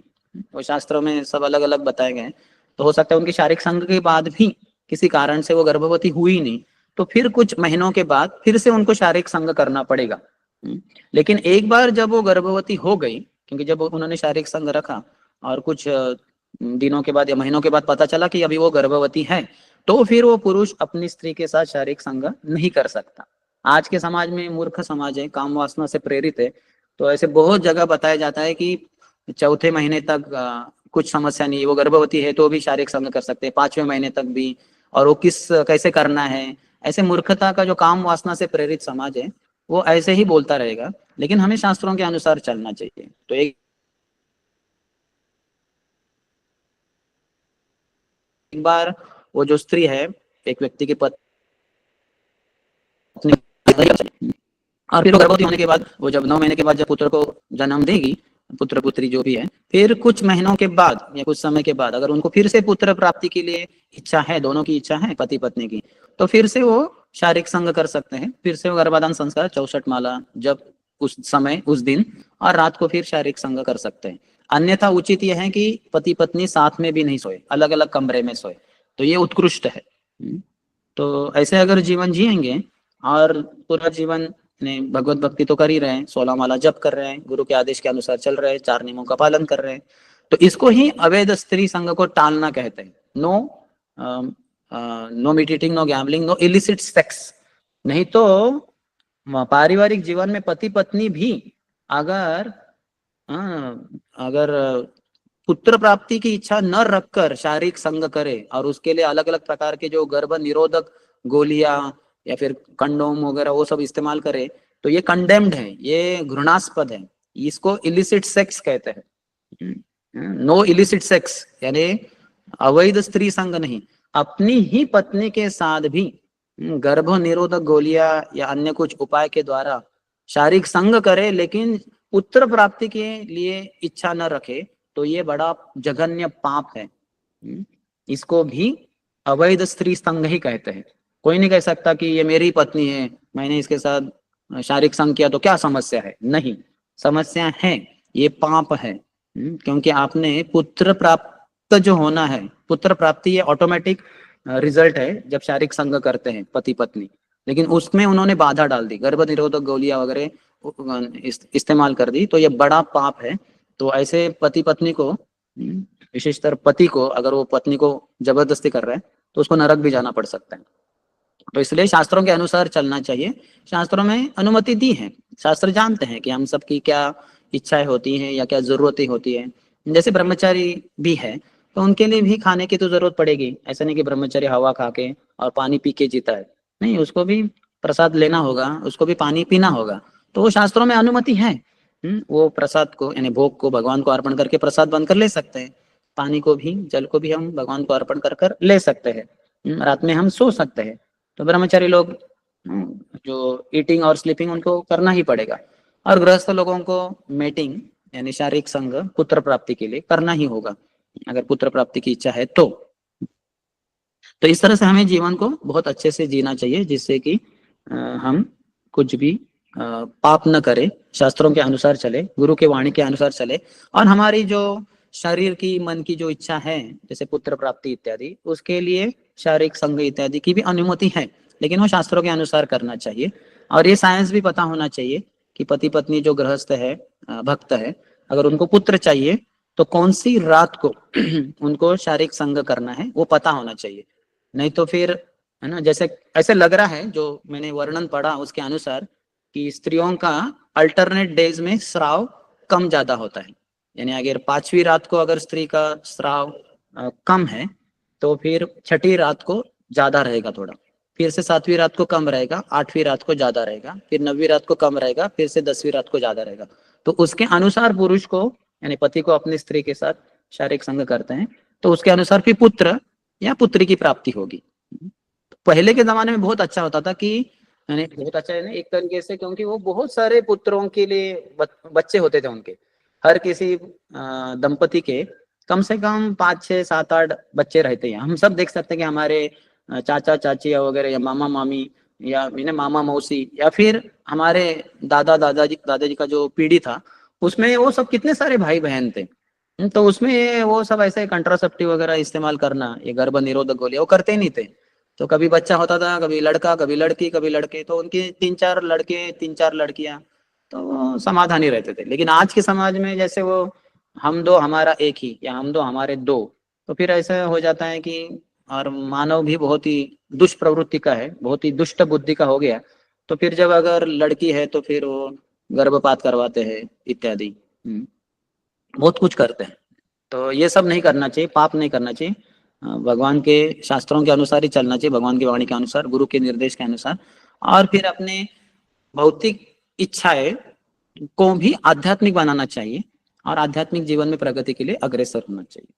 वो शास्त्रों में सब अलग अलग बताए गए। तो हो सकता है उनकी शारीरिक संग के बाद भी किसी कारण से वो गर्भवती हुई नहीं, तो फिर कुछ महीनों के बाद फिर से उनको शारीरिक संग करना पड़ेगा। लेकिन एक बार जब वो गर्भवती हो गई, क्योंकि जब उन्होंने शारीरिक संग रखा और कुछ दिनों के बाद या महीनों के बाद पता चला कि अभी वो गर्भवती है, तो फिर वो पुरुष अपनी स्त्री के साथ शारीरिक संग नहीं कर सकता। आज के समाज में मूर्ख समाज है, काम वासना से प्रेरित है, तो ऐसे बहुत जगह बताया जाता है कि चौथे महीने तक कुछ समस्या नहीं, वो गर्भवती है तो भी शारीरिक संग कर सकते हैं, 5वें महीने तक भी, और वो किस कैसे करना है। ऐसे मूर्खता का जो काम वासना से प्रेरित समाज है वो ऐसे ही बोलता रहेगा, लेकिन हमें शास्त्रों के अनुसार चलना चाहिए। तो एक बार वो जो स्त्री है, एक व्यक्ति की पत्नी, और फिर गर्भवती होने के बाद वो जब 9 महीने के बाद जब पुत्र को जन्म देगी, पुत्र पुत्री जो भी है, फिर कुछ महीनों के बाद या कुछ समय के बाद अगर उनको फिर से पुत्र प्राप्ति के लिए इच्छा है, दोनों की इच्छा है पति पत्नी की, तो फिर से वो शारीरिक संग कर सकते हैं, फिर से वो गर्भाधान संस्कार 64 माला जब उस समय उस दिन, और रात को फिर शारीरिक संग कर सकते हैं। अन्यथा उचित यह है कि पति पत्नी साथ में भी नहीं सोए, अलग अलग कमरे में सोए, तो ये उत्कृष्ट है। तो ऐसे अगर जीवन जिएंगे और पूरा जीवन ने भगवत भक्ति तो कर ही रहे हैं, 16 माला जप कर रहे हैं, गुरु के आदेश के अनुसार चल रहे हैं, 4 नियमों का पालन कर रहे हैं, तो इसको ही अवैध स्त्री संग को टालना कहते हैं। No meeting, no gambling, no illicit sex. नहीं तो पारिवारिक जीवन में पति पत्नी भी अगर अगर पुत्र प्राप्ति की इच्छा न रखकर शारीरिक संग करे और उसके लिए अलग अलग प्रकार के जो गर्भ निरोधक गोलियां या फिर कंडोम वगैरह वो सब इस्तेमाल करे, तो ये कंडेम्ड है, ये घृणास्पद है, इसको इलिसिट सेक्स कहते हैं। नो इलिसिट सेक्स यानी अवैध स्त्री संग नहीं, अपनी ही पत्नी के साथ भी गर्भ निरोधक गोलियां या अन्य कुछ उपाय के द्वारा शारीरिक संग करे, लेकिन पुत्र प्राप्ति के लिए इच्छा न रखे, तो ये बड़ा जघन्य पाप है। इसको भी अवैध स्त्री संग ही कहते हैं। कोई नहीं कह सकता कि ये मेरी पत्नी है, मैंने इसके साथ शारीरिक संग किया तो क्या समस्या है, नहीं, समस्या है, ये पाप है। क्योंकि आपने पुत्र प्राप्त जो होना है, पुत्र प्राप्ति ये ऑटोमेटिक रिजल्ट है जब शारीरिक संग करते हैं पति पत्नी, लेकिन उसमें उन्होंने बाधा डाल दी, गर्भ निरोधक गोलियां वगैरह इस्तेमाल कर दी, तो ये बड़ा पाप है। तो ऐसे पति पत्नी को, विशेषतर पति को, अगर वो पत्नी को जबरदस्ती कर रहा है तो उसको नरक भी जाना पड़ सकता है। तो इसलिए शास्त्रों के अनुसार चलना चाहिए। शास्त्रों में अनुमति दी है, शास्त्र जानते हैं कि हम सबकी क्या इच्छाएं होती हैं या क्या जरूरतें होती है। जैसे ब्रह्मचारी भी है तो उनके लिए भी खाने की तो जरूरत पड़ेगी, ऐसा नहीं कि ब्रह्मचारी हवा खा के और पानी पी के जीता है, नहीं, उसको भी प्रसाद लेना होगा, उसको भी पानी पीना होगा। तो वो शास्त्रों में अनुमति है। वो प्रसाद को यानी भोग को भगवान को अर्पण करके प्रसाद बनकर ले सकते हैं, पानी को भी, जल को भी हम भगवान को अर्पण कर कर ले सकते हैं, रात में हम सो सकते हैं। तो ब्रह्मचारी लोग जो ईटिंग और स्लीपिंग उनको करना ही पड़ेगा, और गृहस्थ लोगों को मेटिंग यानी शारीरिक संग पुत्र प्राप्ति के लिए करना ही होगा, अगर पुत्र प्राप्ति की इच्छा है तो इस तरह से हमें जीवन को बहुत अच्छे से जीना चाहिए, जिससे कि हम कुछ भी पाप न करे, शास्त्रों के अनुसार चले, गुरु के वाणी के अनुसार चले, और हमारी जो शरीर की मन की जो इच्छा है जैसे पुत्र प्राप्ति इत्यादि, उसके लिए शारीरिक संग इत्यादि की भी अनुमति है, लेकिन वो शास्त्रों के अनुसार करना चाहिए। और ये साइंस भी पता होना चाहिए कि पति पत्नी जो गृहस्थ है, भक्त है, अगर उनको पुत्र चाहिए तो कौन सी रात को उनको शारीरिक संग करना है वो पता होना चाहिए। नहीं तो फिर, है ना, जैसे ऐसे लग रहा है जो मैंने वर्णन पढ़ा उसके अनुसार कि स्त्रियों का अल्टरनेट डेज में स्राव कम ज्यादा होता है। यानी अगर पांचवी रात को अगर स्त्री का स्राव कम है तो फिर छठी रात को ज्यादा रहेगा थोड़ा, फिर से सातवीं रात को कम रहेगा, आठवीं रात को ज्यादा रहेगा, फिर नवीं रात को कम रहेगा, फिर से 10वीं रात को ज्यादा रहेगा। तो उसके अनुसार पुरुष को, यानी पति को अपनी स्त्री के साथ शारीरिक संग करते हैं तो उसके अनुसार फिर पुत्र या पुत्री की प्राप्ति होगी। पहले के जमाने में बहुत अच्छा होता था कि, यानी बहुत अच्छा है ना एक तरीके से, क्योंकि वो बहुत सारे पुत्रों के लिए बच्चे होते थे उनके, हर किसी दंपति के कम से कम 5 6 7 8 बच्चे रहते हैं। हम सब देख सकते हैं कि हमारे चाचा चाची वगैरह या मामा मामी या मामा मौसी या फिर हमारे दादाजी का जो पीढ़ी था उसमें वो सब कितने सारे भाई बहन थे। तो उसमें वो सब ऐसे कंट्रासेप्टिव वगैरह इस्तेमाल करना, ये गर्भ निरोधक गोलियां वो करते ही नहीं थे। तो कभी बच्चा होता था, कभी लड़का, कभी लड़की, कभी लड़के, तो उनके 3 4 लड़के 3 4 लड़कियां, तो वो समाधान ही रहते थे। लेकिन आज के समाज में जैसे वो हम दो हमारा एक ही, या हम दो हमारे दो, तो फिर ऐसा हो जाता है कि, और मानव भी बहुत ही दुष्प्रवृत्ति का है, बहुत ही दुष्ट बुद्धि का हो गया। तो फिर जब अगर लड़की है तो फिर वो गर्भपात करवाते हैं इत्यादि, बहुत कुछ करते हैं। तो ये सब नहीं करना चाहिए, पाप नहीं करना चाहिए, भगवान के शास्त्रों के अनुसार ही चलना चाहिए, भगवान की वाणी के अनुसार, गुरु के निर्देश के अनुसार। और फिर अपने भौतिक इच्छाएं को भी आध्यात्मिक बनाना चाहिए और आध्यात्मिक जीवन में प्रगति के लिए अग्रसर होना चाहिए।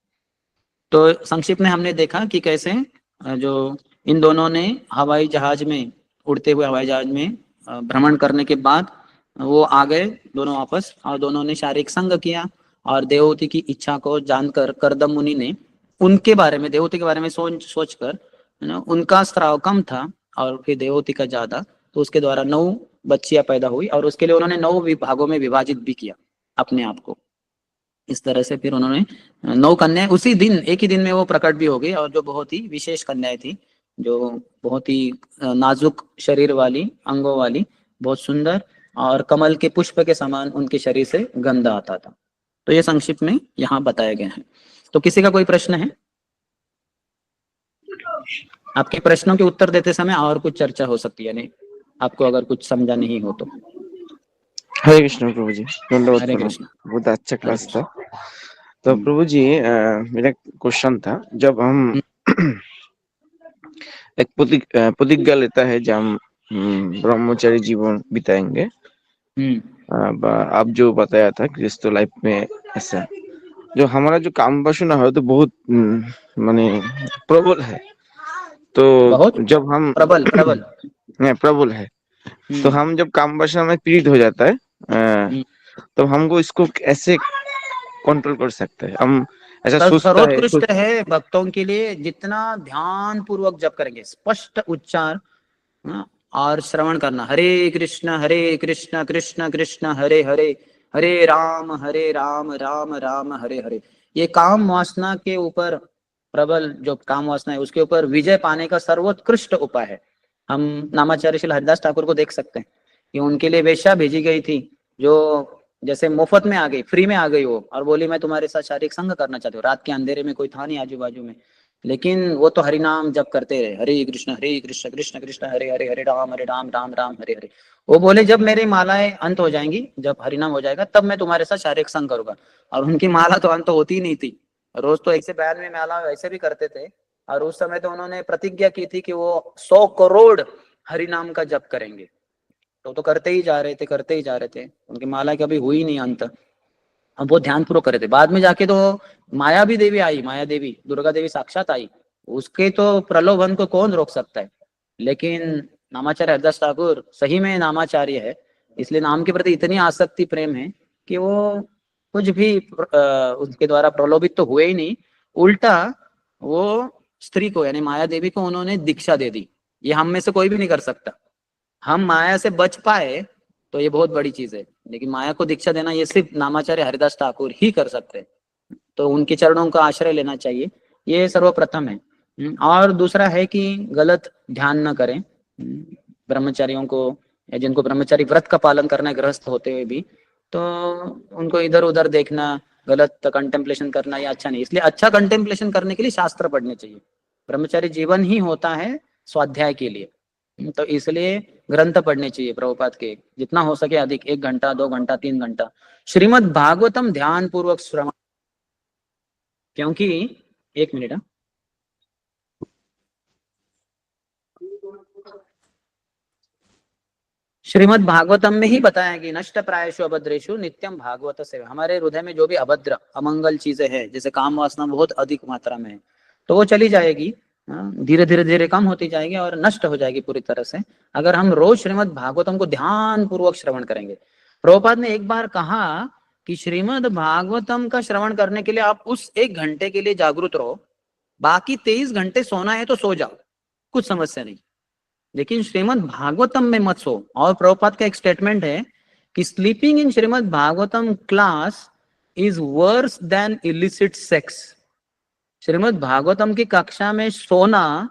तो संक्षिप्त में हमने देखा कि कैसे जो इन दोनों ने हवाई जहाज में, उड़ते हुए हवाई जहाज में भ्रमण करने के बाद वो आ गए दोनों वापस, और दोनों ने शारीरिक संग किया। और देवहूति की इच्छा को जानकर करदम मुनि ने उनके बारे में, देवहूति के बारे में सोचकर, है ना, उनका स्राव कम था और फिर देवहूति का ज्यादा, तो उसके द्वारा 9 बच्चियां पैदा हुई और उसके लिए उन्होंने 9 विभागों में विभाजित भी किया अपने आप को। इस तरह से फिर उन्होंने 9 कन्याएं उसी दिन, एक ही दिन में वो प्रकट भी हो गई, और जो बहुत ही विशेष कन्याएं थी, जो बहुत ही नाजुक शरीर वाली, अंगों वाली, बहुत सुंदर, और कमल के पुष्प के समान उनके शरीर से गंध आता था। तो ये संक्षिप्त में यहाँ बताया गया है। तो किसी का कोई प्रश्न है? आपके प्रश्नों के उत्तर देते समय और कुछ चर्चा हो सकती है, यानी आपको अगर कुछ समझा नहीं हो तो। हरे कृष्ण प्रभु जी, धन्यवाद हरे प्रणाम, कृष्ण। बहुत अच्छा हरे क्लास था। कृष्ण। तो प्रभु जी, मेरा क्वेश्चन था, जब हम एक प्रतिज्ञा लेता है जब हम ब्रह्मचारी जीवन बिताएंगे, आप जो बताया था क्रिस्तो लाइफ में, ऐसा जो हमारा जो काम वासना है तो बहुत माने प्रबल है, बहुत तो जब हम प्रबल प्रबल। प्रबल है, तो हम्म हम जब काम वासना में पीड़ित हो जाता है, हम्म। तो हमको इसको ऐसे कंट्रोल कर सकते हैं, हम ऐसा सोचता है सर्वोत्कृष्ट है भक्तों के लिए जितना ध्यान पूर्वक जप करेंगे, स्पष्ट उच्चार, हाँ, और श्रवण करना, हरे कृष्ण कृष्ण कृष्ण हरे हरे, हरे राम राम राम हरे हरे। ये काम वासना के ऊपर, प्रबल जो काम वासना है उसके ऊपर विजय पाने का सर्वोत्कृष्ट उपाय है। हम नामाचार्य श्री हरिदास ठाकुर को देख सकते हैं कि उनके लिए वेश्या भेजी गई थी, जो जैसे मुफ्त में आ गई, फ्री में आ गई वो, और बोली मैं तुम्हारे साथ शारीरिक संग करना चाहती हूँ। रात के अंधेरे में कोई था नहीं आजू बाजू में, लेकिन वो तो हरि नाम जप करते रहे, हरे कृष्ण कृष्ण कृष्ण हरे हरे, हरे राम राम राम हरे हरे। वो बोले जब मेरी मालाएं अंत हो जाएंगी, जब हरिनाम हो जाएगा तब मैं तुम्हारे साथ शारीरिक संग करूंगा। और उनकी माला तो अंत होती ही नहीं थी, रोज तो 192 माला वैसे भी करते थे। और उस समय तो उन्होंने प्रतिज्ञा की थी कि वो 100 करोड़ हरिनाम का जप करेंगे। तो करते ही जा रहे थे, करते ही जा रहे थे, उनकी माला कभी हुई नहीं अंत। अब वो ध्यान पूर्वक करे थे। बाद में जाके तो माया भी देवी आई, माया देवी, दुर्गा देवी साक्षात आई, उसके तो प्रलोभन को कौन रोक सकता है। लेकिन नामाचार्य हरदास ठाकुर सही में नामाचार्य है, इसलिए नाम के प्रति इतनी आसक्ति प्रेम है कि वो कुछ भी उसके द्वारा प्रलोभित तो हुए ही नहीं, उल्टा वो स्त्री को, यानी माया देवी को उन्होंने दीक्षा दे दी। ये हम में से कोई भी नहीं कर सकता। हम माया से बच पाए तो ये बहुत बड़ी चीज है। लेकिन माया को दीक्षा देना ये सिर्फ नामाचार्य हरिदास ठाकुर ही कर सकते हैं, तो उनके चरणों का आश्रय लेना चाहिए, ये सर्वप्रथम है। और दूसरा है कि गलत ध्यान न करें। ब्रह्मचारियों को या जिनको ब्रह्मचारी व्रत का पालन करना है गृहस्थ होते हुए भी, तो उनको इधर उधर देखना, गलत कंटेम्पलेशन करना ये अच्छा नहीं। इसलिए अच्छा कंटेम्पलेशन करने के लिए शास्त्र पढ़ने चाहिए। ब्रह्मचारी जीवन ही होता है स्वाध्याय के लिए, तो इसलिए ग्रंथ पढ़ने चाहिए प्रभुपाद के, जितना हो सके अधिक, 1 घंटा 2 घंटा 3 घंटा श्रीमद् भागवतम ध्यान पूर्वक श्रवण। क्योंकि 1 मिनट, श्रीमद् भागवतम में ही बताया कि नष्ट प्रायशु अभद्रेशु नित्यम भागवत सेवा। हमारे हृदय में जो भी अभद्र अमंगल चीजें हैं, जैसे काम वासना बहुत अधिक मात्रा में है, तो वो चली जाएगी, धीरे धीरे धीरे कम होती जाएगी और नष्ट हो जाएगी पूरी तरह से, अगर हम रोज श्रीमद् भागवतम को ध्यान पूर्वक श्रवण करेंगे। प्रभुपाद ने एक बार कहा कि श्रीमद् भागवतम का श्रवण करने के लिए आप उस 1 घंटे के लिए जागरूक रहो, बाकी 23 घंटे सोना है तो सो जाओ, कुछ समस्या नहीं, लेकिन श्रीमद् भागवतम में मत सो। और प्रभुपाद का एक स्टेटमेंट है कि sleeping in Shrimad Bhagavatam class is worse than illicit sex. Shrimad Bhagavatam की कक्षा में सोना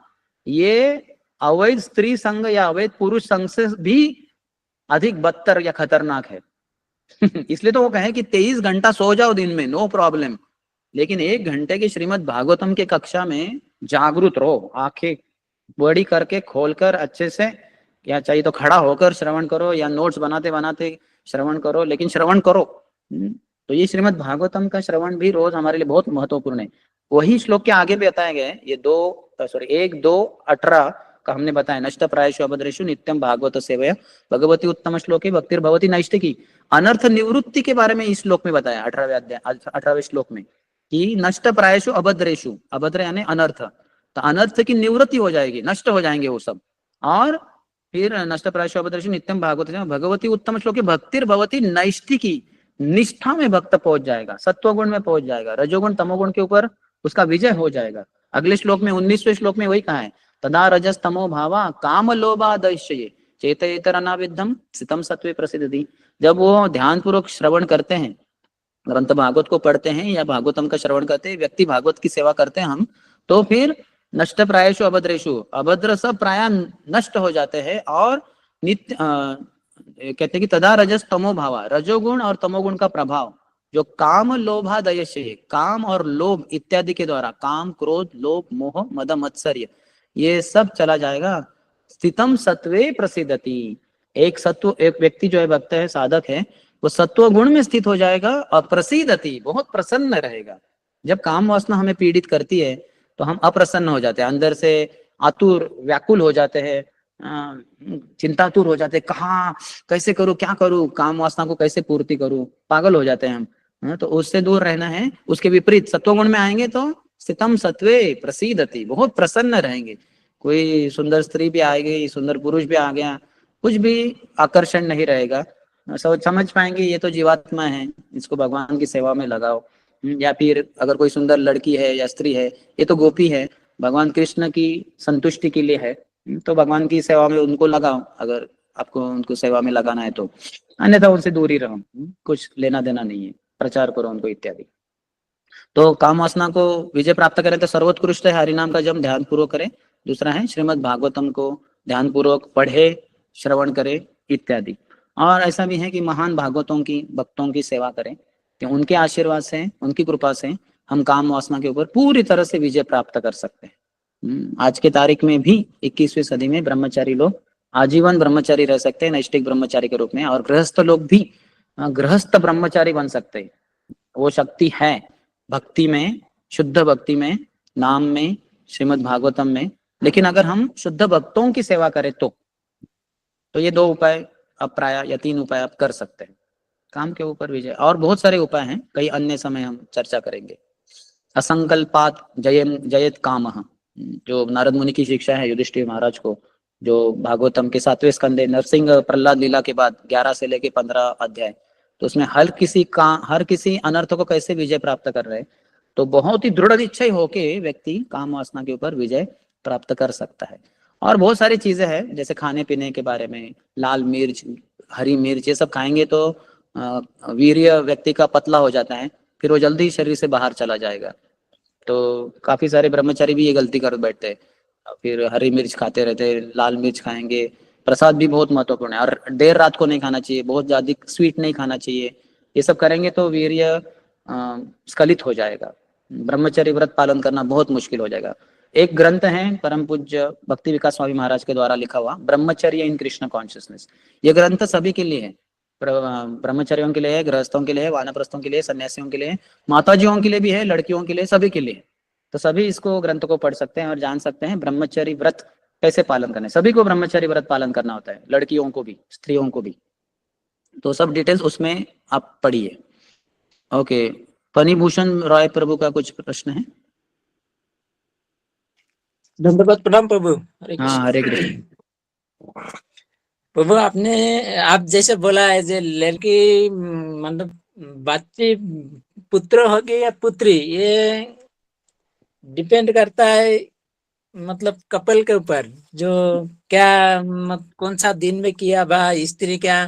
ये अवैध स्त्री संग या अवैध पुरुष संग से भी अधिक बदतर या खतरनाक है। इसलिए तो वो कहे कि 23 घंटा सो जाओ दिन में, नो प्रॉब्लम, लेकिन 1 घंटे की श्रीमद् भागवतम के कक्षा में जागरूक रहो, आंखें बड़ी करके खोलकर अच्छे से, या चाहिए तो खड़ा होकर श्रवण करो या नोट्स बनाते बनाते श्रवण करो, लेकिन श्रवण करो। तो ये श्रीमद् भागवतम का श्रवण भी रोज हमारे लिए बहुत महत्वपूर्ण है। वही श्लोक के आगे भी बताए गए, ये 1:2:18 का हमने बताया, नष्ट प्रायशु अभद्रेशु नित्यम भागवत सेवया भगवती उत्तम श्लोके भक्तिर्भवती नैष्ठिकी। अनर्थ निवृत्ति के बारे में इस श्लोक में बताया 18वें श्लोक में, कि नष्ट प्रायशु अभद्रेशु, अभद्र यानी अनर्थ, तो अनर्थ की निवृत्ति हो जाएगी, नष्ट हो जाएंगे वो सब। और फिर नष्ट प्रायशु अभद्रेशु नित्यम भागवत भगवती उत्तम श्लोके भक्तिर्भवती नैष्ठिकी, निष्ठा में भक्त पहुंच जाएगा, सत्वगुण में पहुंच जाएगा, रजोगुण तमोगुण के ऊपर उसका विजय हो जाएगा। अगले श्लोक में 19वें श्लोक में वही कहा है, तदा रजस तमो भावा काम लोभादश्ये चेतयेतर अनाविद्धम सितम सत्वे प्रसिद्धि। जब वो ध्यान पूर्वक श्रवण करते हैं, ग्रंथ भागवत को पढ़ते हैं या भागवतम का श्रवण करते हैं, व्यक्ति भागवत की सेवा करते हैं हम, तो फिर नष्ट प्रायशु अभद्रेशु, अभद्र सब प्राय नष्ट हो जाते हैं। और नित्य कहते हैं कि तदा रजस तमो भावा, रजोगुण और तमोगुण का प्रभाव जो काम लोभादय से, काम और लोभ इत्यादि के द्वारा, काम क्रोध लोभ मोह मद मत्सर्य, ये सब चला जाएगा। स्थितम सत्वे प्रसिद्धति, एक व्यक्ति जो है भक्त है, साधक है, वो सत्व गुण में स्थित हो जाएगा और प्रसिद्धति, बहुत प्रसन्न रहेगा। जब काम वासना हमें पीड़ित करती है तो हम अप्रसन्न हो जाते हैं, अंदर से आतुर व्याकुल हो जाते हैं, चिंतातुर हो जाते हैं, कहाँ कैसे करूं, क्या करूं, काम वासना को कैसे पूर्ति करूं, पागल हो जाते हैं हम। तो उससे दूर रहना है। उसके विपरीत सत्वगुण में आएंगे तो स्थितम सत्वे प्रसिद्धति, बहुत प्रसन्न रहेंगे। कोई सुंदर स्त्री भी आएगी, सुंदर पुरुष भी आ गया, कुछ भी आकर्षण नहीं रहेगा, समझ पाएंगे ये तो जीवात्मा है, इसको भगवान की सेवा में लगाओ। या फिर अगर कोई सुंदर लड़की है या स्त्री है, ये तो गोपी है, भगवान कृष्ण की संतुष्टि के लिए है, तो भगवान की सेवा में उनको लगाओ, अगर आपको उनको सेवा में लगाना है तो, अन्यथा उनसे दूर ही रहो, कुछ लेना देना नहीं है, प्रचार करो उनको इत्यादि। तो काम वासना को विजय प्राप्त करें तो सर्वोत्कृष्ट है हरिनाम का जब ध्यान पूर्वक करें। दूसरा है श्रीमद् भागवतम को ध्यान पूर्वक पढ़े, श्रवण करे इत्यादि। और ऐसा भी है कि महान भागवतों की, भक्तों की सेवा करें, कि उनके आशीर्वाद से, उनकी कृपा से हम काम वासना के ऊपर पूरी तरह से विजय प्राप्त कर सकते हैं। आज के तारीख में भी 21वीं सदी में ब्रह्मचारी लोग आजीवन ब्रह्मचारी रह सकते हैं नैष्ठिक ब्रह्मचारी के रूप में, और गृहस्थ लोग भी गृहस्थ ब्रह्मचारी बन सकते हैं। वो शक्ति है भक्ति में, शुद्ध भक्ति में, नाम में, श्रीमद् भागवतम में। लेकिन अगर हम शुद्ध भक्तों की सेवा करें तो ये 2 उपाय आप प्राय या 3 उपाय आप कर सकते हैं काम के ऊपर विजय। और बहुत सारे उपाय हैं, कई अन्य समय हम चर्चा करेंगे। असंकल्पात जयेत कामः, जो नारद मुनि की शिक्षा है युधिष्ठिर महाराज को, जो भागवतम के 7वें स्कंदे नरसिंह प्रहलाद लीला के बाद 11 से लेके 15 अध्याय, तो उसमें हर किसी अनर्थ को कैसे विजय प्राप्त कर रहे हैं, तो बहुत ही दृढ़ निश्चय होके व्यक्ति काम वासना के ऊपर विजय प्राप्त कर सकता है। और बहुत सारी चीजें हैं, जैसे खाने पीने के बारे में, लाल मिर्च, हरी मिर्च ये सब खाएंगे तो वीर्य व्यक्ति का पतला हो जाता है, फिर वो जल्दी शरीर से बाहर चला जाएगा। तो काफी सारे ब्रह्मचारी भी ये गलती कर बैठते हैं, फिर हरी मिर्च खाते रहते हैं, लाल मिर्च खाएंगे। प्रसाद भी बहुत महत्वपूर्ण है, और देर रात को नहीं खाना चाहिए, बहुत ज्यादा स्वीट नहीं खाना चाहिए। ये सब करेंगे तो वीर्य स्खलित हो जाएगा, ब्रह्मचर्य व्रत पालन करना बहुत मुश्किल हो जाएगा। एक ग्रंथ है परम पूज्य भक्ति विकास स्वामी महाराज के द्वारा लिखा हुआ, ब्रह्मचर्य इन कृष्ण कॉन्शियसनेस। ये ग्रंथ सभी के लिए है, ब्रह्मचर्यों के लिए है, गृहस्थों के लिए है, वानप्रस्थों के लिए, सन्यासियों के लिए, माताजियों के लिए भी है, लड़कियों के लिए, सभी के लिए। तो सभी इसको ग्रंथ को पढ़ सकते हैं और जान सकते हैं ब्रह्मचर्य व्रत कैसे पालन करना है। सभी को ब्रह्मचर्य व्रत पालन करना होता है, लड़कियों को भी, स्त्रियों को भी। तो सब डिटेल्स उसमें आप पढ़िए। ओके, फणिभूषण रॉय प्रभु का कुछ प्रश्न है? धन्यवाद, प्रणाम प्रभु। हाँ, हरे कृष्ण। प्रभु, आप जैसे बोला है, जो लड़की मतलब बच्ची पुत्र होगी या पुत्री, ये डिपेंड करता है मतलब कपल के ऊपर, जो क्या कौन सा दिन में किया बा, स्त्री क्या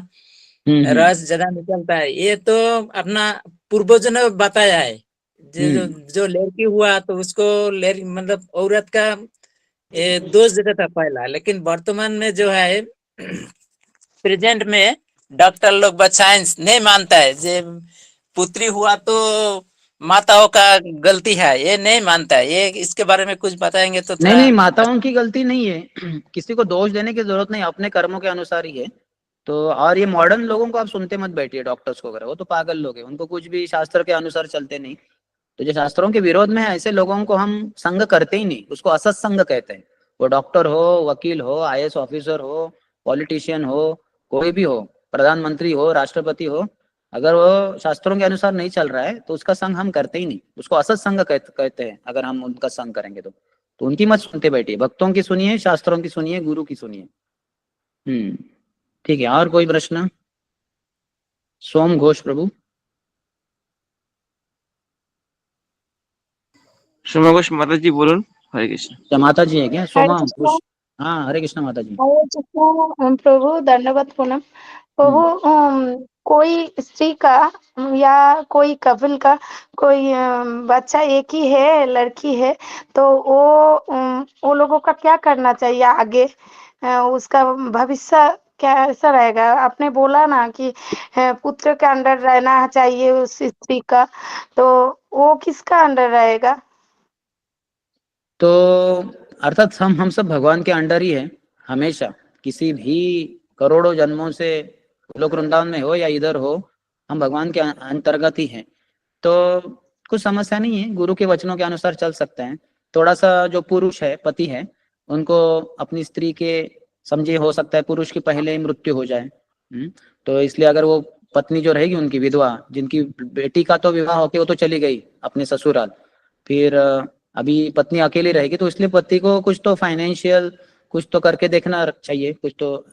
रस ज्यादा निकलता है, ये तो अपना पूर्वजों ने बताया है। जो लड़की हुआ तो उसको मतलब औरत का ये दोष देता था पहला, लेकिन वर्तमान में जो है प्रेजेंट में डॉक्टर लोग व साइंस नहीं मानता है, जे पुत्री हुआ तो माताओं का गलती है, ये नहीं मानता है। ये इसके बारे में कुछ बताएंगे तो नहीं नहीं, माताओं की गलती नहीं है, किसी को दोष देने की जरूरत नहीं, अपने कर्मों के अनुसार ही है। तो और ये मॉडर्न लोगों को आप सुनते मत बैठिए, डॉक्टर्स को वगैरह, वो तो पागल लोग हैं, उनको कुछ भी शास्त्र के अनुसार चलते नहीं। तो जो शास्त्रों के विरोध में है, ऐसे लोगों को हम संग करते ही नहीं, उसको असत्संग कहते हैं। वो डॉक्टर हो, वकील हो, IAS ऑफिसर हो, पॉलिटिशियन हो, कोई भी हो, प्रधानमंत्री हो, राष्ट्रपति हो, अगर वो शास्त्रों के अनुसार नहीं चल रहा है तो उसका संग हम करते ही नहीं, उसको असत्संग कहते हैं। अगर हम उनका संग करेंगे तो उनकी मत सुनते बैठिए, भक्तों की सुनिए, शास्त्रों की सुनिए, गुरु की सुनिए। ठीक है, और कोई प्रश्न? सोम घोष प्रभु। सोमा घोष माता जी बोलून। हरे कृष्ण। क्या माता जी है क्या सोमा हरे घोष? हाँ, हरे कृष्ण माता जी। प्रभु, धन्यवाद पूनम प्रभु। कोई स्त्री का या कोई कपिल का कोई बच्चा एक ही है, लड़की है, तो वो लोगों का क्या करना चाहिए आगे? उसका भविष्य कैसा रहेगा? आपने बोला ना कि पुत्र के अंडर रहना चाहिए उस स्त्री का, तो वो किसका अंडर रहेगा? तो अर्थात हम सब भगवान के अंडर ही है हमेशा, किसी भी करोड़ों जन्मों से, लोक वृंदावन में हो या इधर हो, हम भगवान के अंतर्गत ही हैं। तो कुछ समस्या नहीं है, गुरु के वचनों के अनुसार चल सकते हैं। थोड़ा सा जो पुरुष है, पति है, उनको अपनी स्त्री के समझे, हो सकता है पुरुष की पहले ही मृत्यु हो जाए। तो इसलिए अगर वो पत्नी जो रहेगी, उनकी विधवा, जिनकी बेटी का तो विवाह होके वो तो चली गई अपने ससुराल, फिर अभी पत्नी अकेली रहेगी, तो इसलिए पति को कुछ तो फाइनेंशियल कुछ तो करके देखना चाहिए, कुछ तो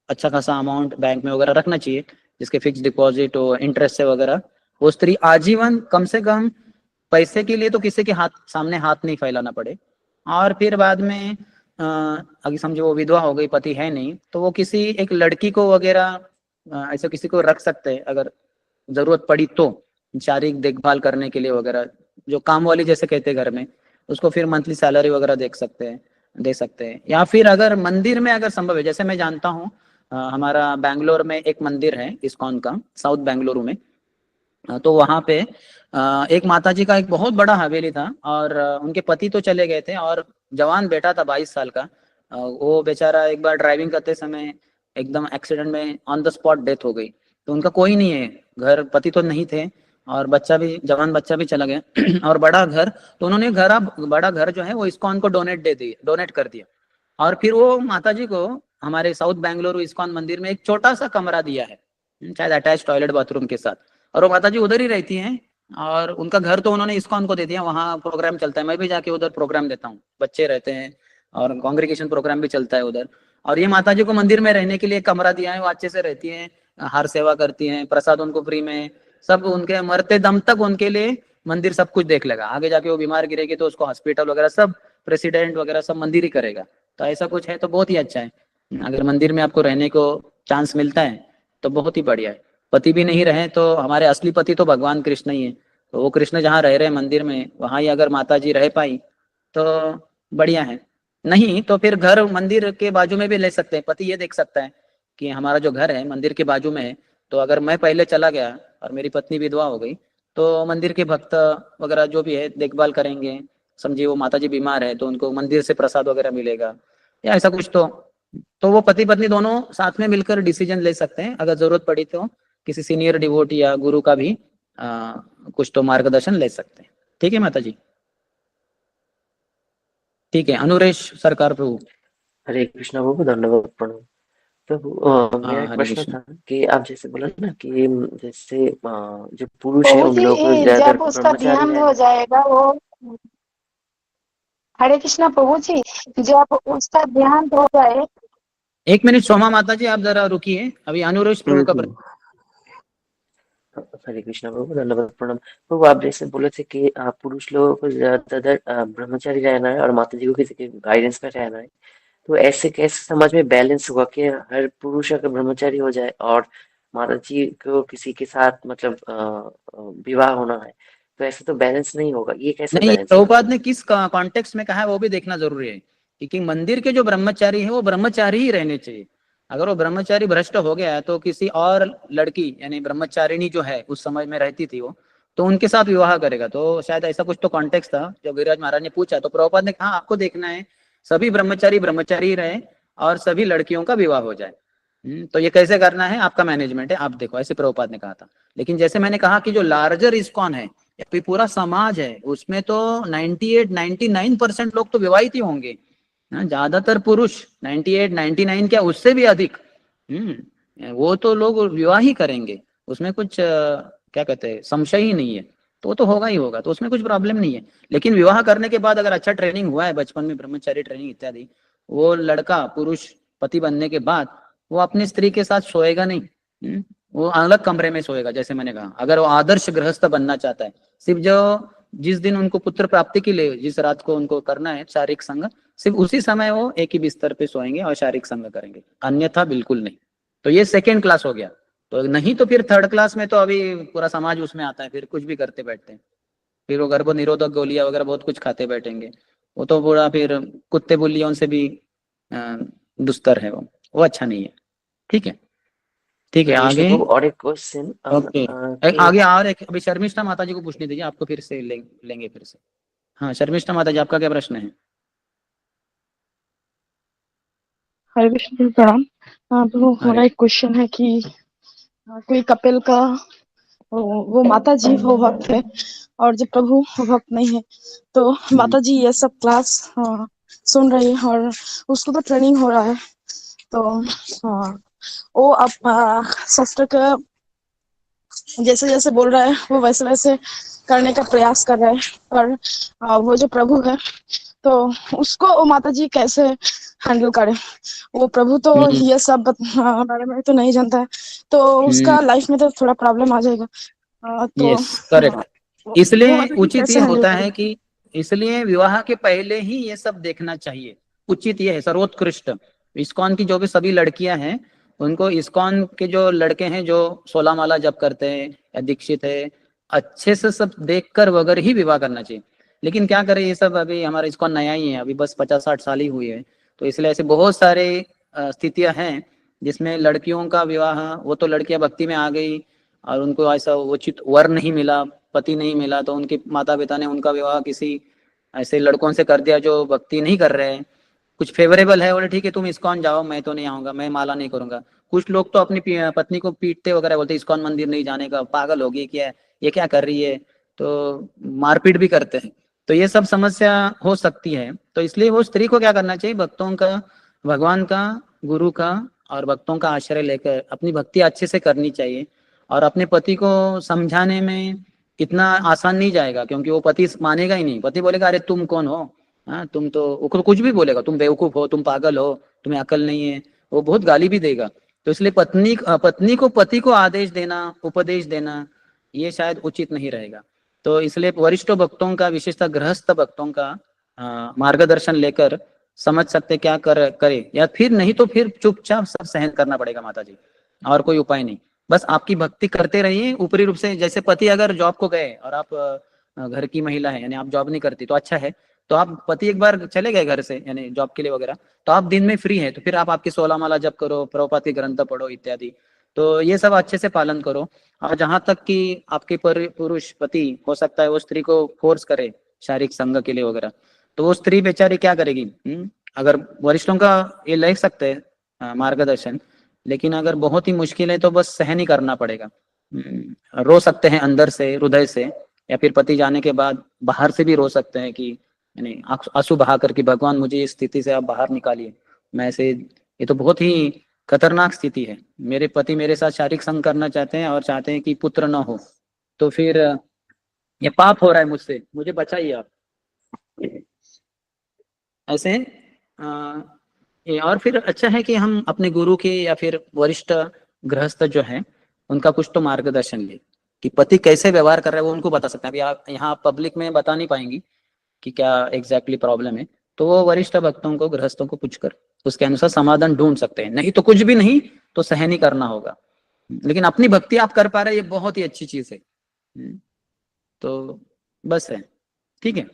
अच्छा खासा अमाउंट बैंक में वगैरह रखना चाहिए, जिसके फिक्स डिपॉजिट हो, इंटरेस्ट से वगैरह। वो स्त्री आजीवन कम से कम पैसे के लिए तो किसी के सामने हाथ नहीं फैलाना पड़े। और फिर बाद में अगर समझो वो विधवा हो गई, पति है नहीं, तो वो किसी एक लड़की को वगैरह ऐसे किसी को रख सकते हैं, अगर जरूरत पड़ी तो, शारीरिक देखभाल करने के लिए वगैरह, जो काम वाली जैसे कहते हैं घर में, उसको फिर मंथली सैलरी वगैरह दे सकते हैं। या फिर अगर मंदिर में अगर संभव है, जैसे मैं जानता हूँ हमारा बैंगलोर में एक मंदिर है इस्कॉन का, साउथ बेंगलुरु में। तो वहां पे एक माताजी का एक बहुत बड़ा हवेली था, और उनके पति तो चले गए थे, और जवान बेटा था 22 साल का। वो बेचारा एक बार ड्राइविंग करते समय एकदम एक्सीडेंट में ऑन द स्पॉट डेथ हो गई। तो उनका कोई नहीं है घर, पति तो नहीं थे, और बच्चा भी, जवान बच्चा भी चला गया और बड़ा घर, तो उन्होंने बड़ा घर जो है वो इस्कॉन को डोनेट कर दिया। और फिर वो माताजी को हमारे साउथ बेंगलुरु इस्कॉन मंदिर में एक छोटा सा कमरा दिया है, शायद अटैच टॉयलेट बाथरूम के साथ, और वो माताजी उधर ही रहती हैं। और उनका घर तो उन्होंने इस्कॉन को दे दिया, वहाँ प्रोग्राम चलता है, मैं भी जाके उधर प्रोग्राम देता हूँ, बच्चे रहते हैं और कांग्रेगेशन प्रोग्राम भी चलता है उधर। और ये माताजी को मंदिर में रहने के लिए कमरा दिया है, वो अच्छे से रहती हैं, हर सेवा करती हैं, प्रसाद उनको फ्री में, सब उनके मरते दम तक उनके लिए मंदिर सब कुछ देख लेगा। आगे जाके वो बीमार गिरेगी तो उसको हॉस्पिटल वगैरह सब, प्रेसिडेंट वगैरह सब मंदिर ही करेगा। तो ऐसा कुछ है तो बहुत ही अच्छा है, अगर मंदिर में आपको रहने को चांस मिलता है तो बहुत ही बढ़िया है। पति भी नहीं रहे तो हमारे असली पति तो भगवान कृष्ण ही है, तो वो कृष्ण जहाँ रह रहे हैं मंदिर में, वहां ही अगर माता जी रह पाई तो बढ़िया है। नहीं तो फिर घर मंदिर के बाजू में भी ले सकते हैं। पति ये देख सकता है कि हमारा जो घर है मंदिर के बाजू में है, तो अगर मैं पहले चला गया और मेरी पत्नी विधवा हो गई तो मंदिर के भक्त वगैरह जो भी है देखभाल करेंगे। समझिए वो माता जी बीमार है तो उनको मंदिर से प्रसाद वगैरह मिलेगा या ऐसा कुछ। तो वो पति पत्नी दोनों साथ में मिलकर डिसीजन ले सकते हैं। अगर जरूरत पड़ी तो किसी सीनियर डिवोटी या गुरु का भी कुछ तो मार्गदर्शन ले सकते हैं। ठीक है माता जी। ठीक है, अनुरेश सरकार प्रभु। हरे कृष्णा प्रभु, धन्यवाद प्रभु। प्रभु मेरा एक हरे प्रश्न कृष्ण। था कि आप जैसे बोला ना कि जैसे जो पुरुष है प्रभु उन जी, लोगों को ज्यादातर जब उसका ब्रह्मचारी देहांत हो रहना। जाएगा वो, हरे कृष्णा प्रभु जी, जब उसका देहांत हो जाए। एक मिनट सोमा माता जी आप जरा रुकिए, अभी अनुरेश प्रभु का हरे कृष्णा प्रभु, धन्यवाद प्रणाम। प्रभु आप जैसे बोले थे कि पुरुष लोगों को ज्यादातर ब्रह्मचारी रहना है और माता जी को किसी के गाइडेंस में रहना है। तो ऐसे कैसे समाज में बैलेंस होगा कि हर पुरुष अगर ब्रह्मचारी हो जाए और माता जी को किसी के साथ मतलब विवाह होना है, तो ऐसे तो बैलेंस नहीं होगा। ये कैसे नहीं, बैलेंस होगा प्रभुपाद प्रभु? ने किस कॉन्टेक्स्ट में कहा है वो भी देखना जरूरी है, क्योंकि मंदिर के जो ब्रह्मचारी है वो ब्रह्मचारी ही रहने चाहिए। अगर वो ब्रह्मचारी भ्रष्ट हो गया तो किसी और लड़की यानी ब्रह्मचारिणी जो है उस समय में रहती थी वो, तो उनके साथ विवाह करेगा। तो शायद ऐसा कुछ तो कॉन्टेक्स्ट था जब गिरिराज महाराज ने पूछा, तो प्रभुपाद ने कहा आपको देखना है सभी ब्रह्मचारी ब्रह्मचारी ही रहे और सभी लड़कियों का विवाह हो जाए। तो ये कैसे करना है आपका मैनेजमेंट है, आप देखो, ऐसे प्रभुपाद ने कहा था। लेकिन जैसे मैंने कहा कि जो लार्जर इस्कॉन है या पूरा समाज है उसमें तो 98-99% लोग तो विवाहित ही होंगे। ज्यादातर पुरुष 98-99 क्या उससे भी अधिक, वो तो लोग विवाह ही करेंगे। उसमें कुछ क्या कहते हैं संशय ही नहीं है। तो वो तो होगा ही होगा, तो उसमें कुछ प्रॉब्लम नहीं है। लेकिन विवाह करने के बाद अगर अच्छा ट्रेनिंग हुआ है बचपन में, ब्रह्मचारी ट्रेनिंग इत्यादि, वो लड़का पुरुष पति बनने के बाद वो अपनी स्त्री के साथ सोएगा नहीं। वो अलग कमरे में सोएगा। जैसे मैंने कहा, अगर वो आदर्श गृहस्थ बनना चाहता है, सिर्फ जो जिस दिन उनको पुत्र प्राप्ति के लिए जिस रात को उनको करना है शारीरिक संग, सिर्फ उसी समय वो एक ही बिस्तर पे सोएंगे और शारीरिक संग करेंगे, अन्यथा बिल्कुल नहीं। तो ये सेकेंड क्लास हो गया। तो नहीं तो फिर थर्ड क्लास में तो अभी पूरा समाज उसमें आता है, फिर कुछ भी करते बैठते हैं। फिर वो गर्भ निरोधक गोलियां वगैरह बहुत कुछ खाते बैठेंगे। वो तो पूरा फिर कुत्ते बुल्लियों से भी दुस्तर है वो अच्छा नहीं है। ठीक है, ठीक है कृष्ण आगे। प्रभु और एक क्वेश्चन ओके, कि आगे और एक अभी शर्मिष्ठा माता जी को पूछने दीजिए, आपको फिर से लेंगे फिर से। हाँ शर्मिष्ठा माता जी आपका क्या प्रश्न है? हरे कृष्ण प्रणाम। प्रभु हमारा अरे एक क्वेश्चन है कि कोई कपिल का वो माता जी वो भक्त है और जब प्रभु वो भक्त नहीं है, तो माता जी ये सब क्लास सुन रही है और उसको तो ट्रेनिंग हो रहा है। तो वो अब शस्त्र का जैसे जैसे बोल रहा है वो वैसे वैसे करने का प्रयास कर रहा है। और वो जो प्रभु है तो उसको वो माता जी कैसे हैंडल करे? वो प्रभु तो ये सब बारे में तो नहीं जानता है, तो उसका लाइफ में तो थोड़ा प्रॉब्लम आ जाएगा। तो यस करेक्ट। वो इसलिए माता जी उचित ये कैसे हैंडल होता करे? है कि इसलिए विवाह के पहले ही ये सब देखना चाहिए। उचित ये है, सर्वोत्कृष्ट। इस्कॉन की जो भी सभी लड़कियां हैं उनको इस्कॉन के जो लड़के हैं जो 16 माला जप करते हैं या दीक्षित है, अच्छे से सब देखकर वगैरह ही विवाह करना चाहिए। लेकिन क्या करें, ये सब अभी हमारा इस्कॉन नया ही है, अभी बस 50-60 साल ही हुई है। तो इसलिए ऐसे बहुत सारे स्थितियां हैं जिसमें लड़कियों का विवाह, वो तो लड़कियां भक्ति में आ गई और उनको ऐसा उचित वर नहीं मिला, पति नहीं मिला, तो उनके माता पिता ने उनका विवाह किसी ऐसे लड़कों से कर दिया जो भक्ति नहीं कर रहे हैं। कुछ फेवरेबल है, बोले ठीक है तुम इस्कॉन जाओ, मैं तो नहीं आऊंगा, मैं माला नहीं करूंगा। कुछ लोग तो अपनी पत्नी को पीटते वगैरह, बोलते इस्कॉन मंदिर नहीं जाने का, पागल होगी क्या, ये क्या कर रही है, तो मारपीट भी करते हैं। तो ये सब समस्या हो सकती है। तो इसलिए वो स्त्री को क्या करना चाहिए, भक्तों का, भगवान का, गुरु का और भक्तों का आश्रय लेकर अपनी भक्ति अच्छे से करनी चाहिए। और अपने पति को समझाने में इतना आसान नहीं जाएगा, क्योंकि वो पति मानेगा ही नहीं। पति बोलेगा अरे तुम कौन हो, हाँ तुम तो, वो कुछ भी बोलेगा, तुम बेवकूफ हो, तुम पागल हो, तुम्हें अकल नहीं है, वो बहुत गाली भी देगा। तो इसलिए पत्नी को पति को आदेश देना, उपदेश देना, ये शायद उचित नहीं रहेगा। तो इसलिए वरिष्ठ भक्तों का, विशेषतः गृहस्थ भक्तों का मार्गदर्शन लेकर समझ सकते क्या करे, या फिर नहीं तो फिर चुपचाप सब सहन करना पड़ेगा माता जी। और कोई उपाय नहीं। बस आपकी भक्ति करते रहिए ऊपरी रूप से। जैसे पति अगर जॉब को गए और आप घर की महिला है, यानी आप जॉब नहीं करती, तो अच्छा है। तो आप पति एक बार चले गए घर से यानी जॉब के लिए वगैरह, तो आप दिन में फ्री है, तो फिर आप आपकी 16 माला जप करो, प्रभुपाद के ग्रंथ पढ़ो इत्यादि। तो ये सब अच्छे से पालन करो। और जहां तक कि आपके पुरुष पति हो सकता है वो स्त्री को फोर्स करे शारीरिक संग के लिए वगैरह, तो वो स्त्री बेचारी क्या करेगी? अगर वरिष्ठों का ये ले सकते हैं मार्गदर्शन, लेकिन अगर बहुत ही मुश्किल है तो बस सहन ही करना पड़ेगा। रो सकते हैं अंदर से, हृदय से, या फिर पति जाने के बाद बाहर से भी रो सकते हैं कि यानी आंसू बहा कर कि भगवान मुझे इस स्थिति से आप बाहर निकालिए। मैं ऐसे, ये तो बहुत ही खतरनाक स्थिति है। मेरे पति मेरे साथ शारीरिक संग करना चाहते हैं और चाहते हैं कि पुत्र न हो, तो फिर ये पाप हो रहा है मुझसे, मुझे बचाइए आप। ऐसे और फिर अच्छा है कि हम अपने गुरु के या फिर वरिष्ठ गृहस्थ जो है उनका कुछ तो मार्गदर्शन ले कि पति कैसे व्यवहार कर रहा है, वो उनको बता सकते हैं। अभी आप यहाँ पब्लिक में बता नहीं पाएंगी कि क्या एग्जैक्टली प्रॉब्लम है, तो वो वरिष्ठ भक्तों को, गृहस्थों को पूछकर उसके अनुसार समाधान ढूंढ सकते हैं। नहीं तो कुछ भी नहीं तो सहन ही करना होगा। लेकिन अपनी भक्ति आप कर पा रहे हैं, ये बहुत ही अच्छी चीज है। तो बस है, ठीक है।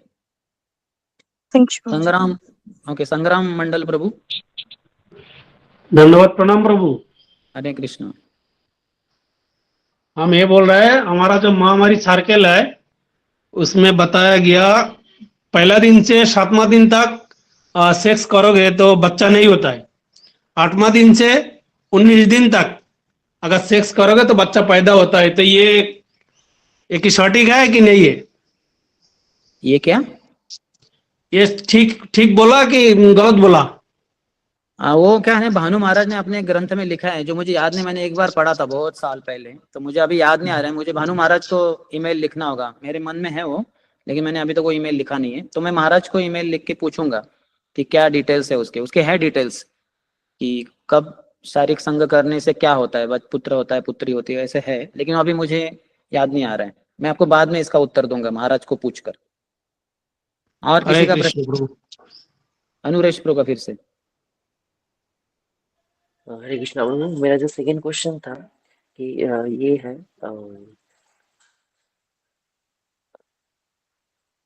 Thank you. संग्राम, ओके, संग्राम मंडल प्रभु। धन्यवाद, प्रणाम प्रभु। हरे कृष्ण। हम ये बोल रहे हैं, हमारा जो महामारी सर्कल है उसमें बताया गया पहला दिन से 7वां दिन तक सेक्स करोगे तो बच्चा नहीं होता है। 8वां दिन से 19 दिन तक अगर सेक्स करोगे तो बच्चा पैदा होता है। तो ये कि सटीक है कि नहीं है? ये क्या, ये ठीक बोला कि गलत बोला? वो क्या है, भानु महाराज ने अपने ग्रंथ में लिखा है, जो मुझे याद नहीं, मैंने एक बार पढ़ा था बहुत साल पहले, तो मुझे अभी याद नहीं आ रहा है। मुझे भानु महाराज को ईमेल लिखना होगा, मेरे मन में है वो, लेकिन मैंने अभी तक वो ईमेल लिखा नहीं है। तो मैं महाराज को ईमेल लिख के पूछूंगा कि क्या डिटेल्स है उसके है डिटेल्स कि कब शारीरिक संग करने से क्या होता है, पुत्र होता है, पुत्री होती है, ऐसे है, लेकिन अभी मुझे याद नहीं आ रहा है। मैं आपको बाद में इसका उत्तर दूंगा महाराज को पूछकर। और किसी हरे का कृष्ण प्रश्न? प्रभु। अनुरेश प्रभु का फिर से। हरे कृष्णा प्रभु, मेरा जो सेकंड क्वेश्चन था कि ये है,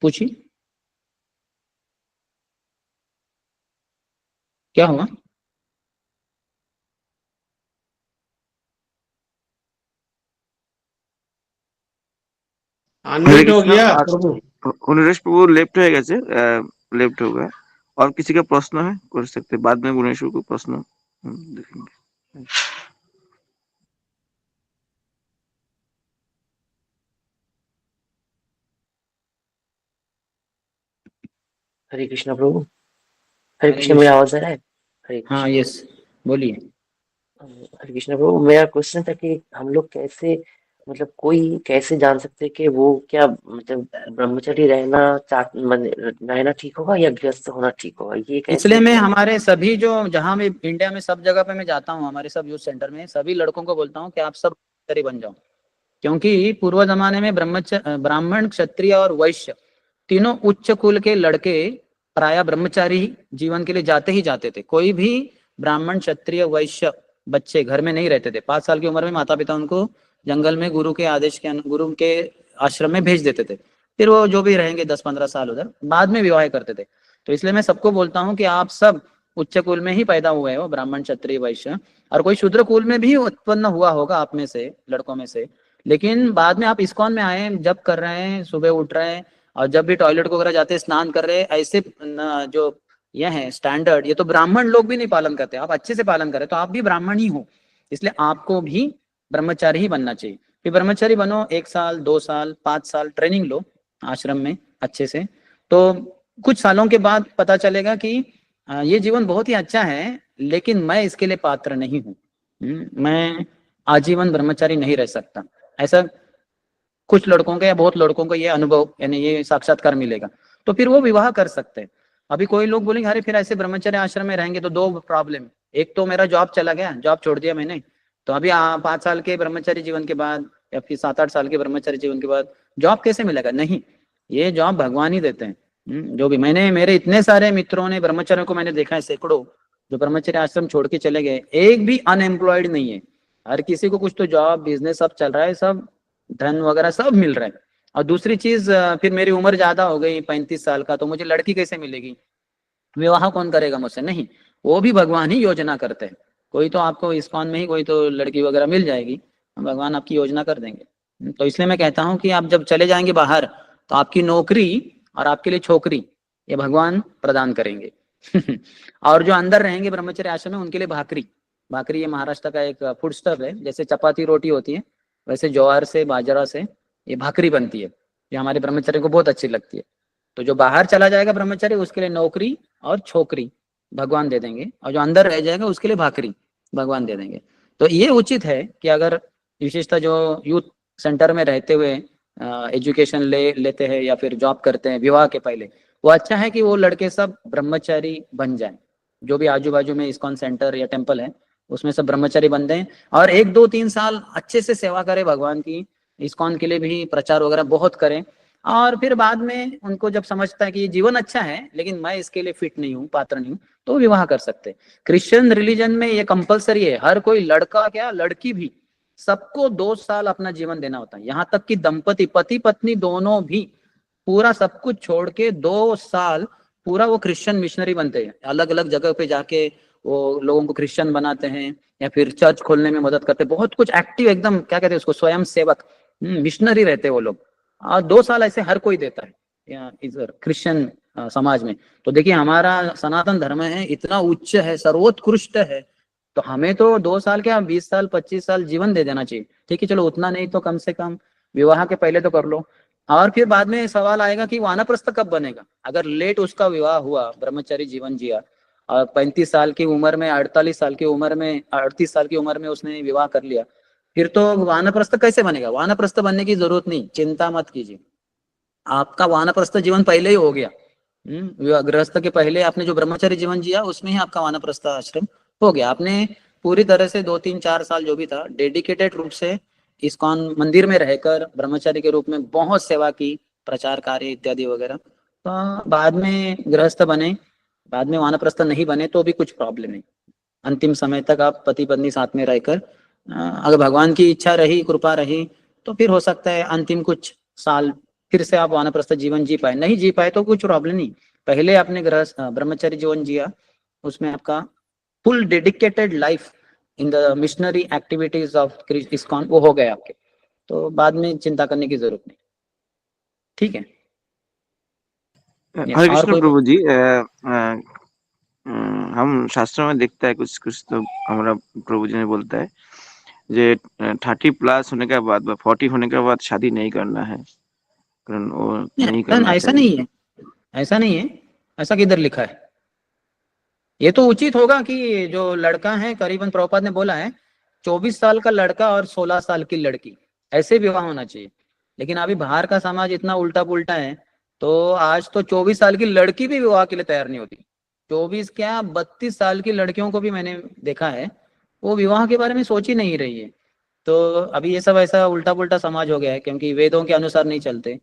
पूछिए, क्या हुआ? अनम्यूट हो गया प्रभु। अनुरेश प्रभु लेफ्ट हो गए, लेफ्ट हो गए। और किसी का प्रश्न है कर सकते, बाद में गुणेश्वर को प्रश्न देखेंगे। हरे कृष्णा प्रभु। हरे हरे कृष्णा, मेरा कृष्ण। आवाज आ रहा है? हरे हाँ, कृष्णा। यस, बोलिए। हरे कृष्णा प्रभु, मेरा क्वेश्चन था कि हम लोग कैसे, मतलब कोई कैसे जान सकते हैं कि वो क्या, मतलब ब्रह्मचारी रहना ठीक होगा या गृहस्थ होना ठीक होगा? ये इसलिए कैसे मैं क्या? हमारे सभी जो, जहां मैं इंडिया में सब जगह पे मैं जाता हूँ, हमारे सब यूथ सेंटर में सभी लड़कों को बोलता हूँ कि आप सब ब्रह्मचारी बन जाओ। क्योंकि पूर्व जमाने में ब्राह्मण, क्षत्रिय और वैश्य तीनों उच्च कुल के लड़के प्राय ब्रह्मचारी जीवन के लिए जाते ही जाते थे। कोई भी ब्राह्मण, क्षत्रिय, वैश्य बच्चे घर में नहीं रहते थे। 5 साल की उम्र में माता पिता उनको जंगल में गुरु के आदेश के, गुरु के आश्रम में भेज देते थे। फिर वो जो भी रहेंगे 10-15 साल उधर, बाद में विवाह करते थे। तो इसलिए मैं सबको बोलता हूँ कि आप सब उच्च कुल में ही पैदा हुए हो, ब्राह्मण, क्षत्रिय, वैश्य, और कोई शूद्र कुल में भी उत्पन्न हुआ होगा आप में से, लड़कों में से। लेकिन बाद में आप इस्कॉन में आए, जब कर रहे हैं, सुबह उठ रहे हैं, और जब भी टॉयलेट को वगैरह जाते हैं, स्नान कर रहे हैं, ऐसे जो यह है स्टैंडर्ड, ये तो ब्राह्मण लोग भी नहीं पालन करते। आप अच्छे से पालन करें तो आप भी ब्राह्मण ही हो। इसलिए आपको भी ब्रह्मचारी ही बनना चाहिए। फिर ब्रह्मचारी बनो, 1 साल, 2 साल, 5 साल ट्रेनिंग लो आश्रम में अच्छे से। तो कुछ सालों के बाद पता चलेगा कि ये जीवन बहुत ही अच्छा है, लेकिन मैं इसके लिए पात्र नहीं हूँ। मैं आजीवन ब्रह्मचारी नहीं रह सकता। ऐसा कुछ लड़कों का या बहुत लड़कों को ये अनुभव, यानी ये साक्षात्कार मिलेगा, तो फिर वो विवाह कर सकते हैं। अभी कोई लोग बोलेंगे अरे फिर ऐसे ब्रह्मचर्य आश्रम में रहेंगे तो 2 प्रॉब्लम। एक तो मेरा जॉब चला गया, जॉब छोड़ दिया मैंने, तो अभी 5 साल के ब्रह्मचर्य जीवन के बाद या फिर 7-8 साल के ब्रह्मचर्य जीवन के बाद जॉब कैसे मिलेगा? नहीं, ये जॉब भगवान ही देते हैं। जो भी, मैंने, मेरे इतने सारे मित्रों ने, ब्रह्मचर्य को मैंने देखा है, सैकड़ों जो ब्रह्मचर्य आश्रम छोड़ के चले गए, एक भी अनएम्प्लॉयड नहीं है। हर किसी को कुछ तो जॉब बिजनेस सब चल रहा है, सब धन वगैरह सब मिल रहा है। और दूसरी चीज फिर मेरी उम्र ज्यादा हो गई 35 साल का, तो मुझे लड़की कैसे मिलेगी, विवाह कौन करेगा मुझसे, नहीं, वो भी भगवान ही योजना करते हैं। कोई तो आपको इस्कॉन में ही कोई तो लड़की वगैरह मिल जाएगी, भगवान आपकी योजना कर देंगे। तो इसलिए मैं कहता हूँ कि आप जब चले जाएंगे बाहर तो आपकी नौकरी और आपके लिए छोकरी ये भगवान प्रदान करेंगे। और जो अंदर रहेंगे ब्रह्मचर्य आश्रम में उनके लिए भाकरी, भाकरी ये महाराष्ट्र का एक फूड स्टफ है, जैसे चपाती रोटी होती है वैसे ज्वार से बाजरा से ये भाकरी बनती है, ये हमारे ब्रह्मचर्य को बहुत अच्छी लगती है। तो जो बाहर चला जाएगा ब्रह्मचर्य उसके लिए नौकरी और छोकरी भगवान दे देंगे, और जो अंदर रह जाएगा उसके लिए भाकरी भगवान दे देंगे। तो ये उचित है कि अगर विशेषतः जो यूथ सेंटर में रहते हुए एजुकेशन लेते हैं या फिर जॉब करते हैं विवाह के पहले, वो अच्छा है कि वो लड़के सब ब्रह्मचारी बन जाएं। जो भी आजू बाजू में इस्कॉन सेंटर या टेम्पल है उसमें सब ब्रह्मचारी बन दें, और 1 2 3 साल अच्छे से सेवा करें भगवान की, इस्कॉन के लिए भी प्रचार वगैरह बहुत करें। और फिर बाद में उनको जब समझता है कि ये जीवन अच्छा है लेकिन मैं इसके लिए फिट नहीं हूँ, पात्र नहीं हूँ, तो विवाह कर सकते। क्रिश्चियन रिलीजन में ये कंपलसरी है, हर कोई लड़का क्या लड़की भी सबको 2 साल अपना जीवन देना होता है। यहाँ तक कि दंपति पति पत्नी दोनों भी पूरा सब कुछ छोड़ के 2 साल पूरा वो क्रिश्चियन मिशनरी बनते हैं, अलग अलग जगह पे जाके वो लोगों को क्रिश्चियन बनाते हैं या फिर चर्च खोलने में मदद करते हैं, बहुत कुछ एक्टिव एकदम क्या कहते हैं उसको स्वयं सेवक मिशनरी रहते हैं वो लोग। और 2 साल ऐसे हर कोई देता है या इधर क्रिश्चियन समाज में। तो देखिए हमारा सनातन धर्म है इतना उच्च है, सर्वोत्कृष्ट है, तो हमें तो 2 साल क्या 20 साल 25 साल जीवन दे देना चाहिए। ठीक है चलो उतना नहीं तो कम से कम विवाह के पहले तो कर लो। और फिर बाद में सवाल आएगा कि वानप्रस्थ कब बनेगा। अगर लेट उसका विवाह हुआ, ब्रह्मचारी जीवन जिया और 35 साल की उम्र में 48 साल की उम्र में 38 साल की उम्र में उसने विवाह कर लिया, फिर तो वानप्रस्थ कैसे बनेगा। वानप्रस्थ बनने की जरूरत नहीं, चिंता मत कीजिए, आपका वानप्रस्थ जीवन पहले ही हो गया। गृहस्थ के पहले आपने जो ब्रह्मचर्य जीवन जिया उसमें ही आपका वानप्रस्थ आश्रम हो गया। आपने पूरी तरह से 2 3 4 साल जो भी था डेडिकेटेड रूप से इस्कॉन मंदिर में रहकर ब्रह्मचारी के रूप में बहुत सेवा की, प्रचार कार्य इत्यादि वगैरह। तो बाद में गृहस्थ बने, बाद में वानप्रस्थ नहीं बने तो भी कुछ प्रॉब्लम नहीं। अंतिम समय तक आप पति पत्नी साथ में रहकर अगर भगवान की इच्छा रही, कृपा रही, तो फिर हो सकता है अंतिम कुछ साल फिर से आप वानप्रस्थ जीवन जी पाए। नहीं जी पाए तो कुछ प्रॉब्लम नहीं, पहले आपने गृहस्थ ब्रह्मचर्य जीवन जिया उसमें आपका full dedicated life in the missionary activities of ISKCON वो हो गए आपके, तो बाद में चिंता करने की जरूरत नहीं। ठीक है, हरे कृष्ण प्रभु जी, हम शास्त्रों में देखता है कुछ कुछ तो हमारा प्रभु जी ने बोलता है जे 30+ होने के बाद 40 होने के बाद शादी नहीं करना है, कारण वो नहीं करना ऐसा नहीं है, ऐसा नहीं है, ऐसा किधर लिखा है। ये तो उचित होगा कि जो लड़का है, करीबन प्रभुपाद ने बोला है 24 साल का लड़का और 16 साल की लड़की ऐसे विवाह होना चाहिए। लेकिन अभी बाहर का समाज इतना उल्टा पुल्टा है, तो आज तो 24 साल की लड़की भी विवाह के लिए तैयार नहीं होती। 24 क्या 32 साल की लड़कियों को भी मैंने देखा है, वो विवाह के बारे में सोच ही नहीं रही है। तो अभी ये सब ऐसा उल्टा पुल्टा समाज हो गया है क्योंकि वेदों के अनुसार नहीं चलते।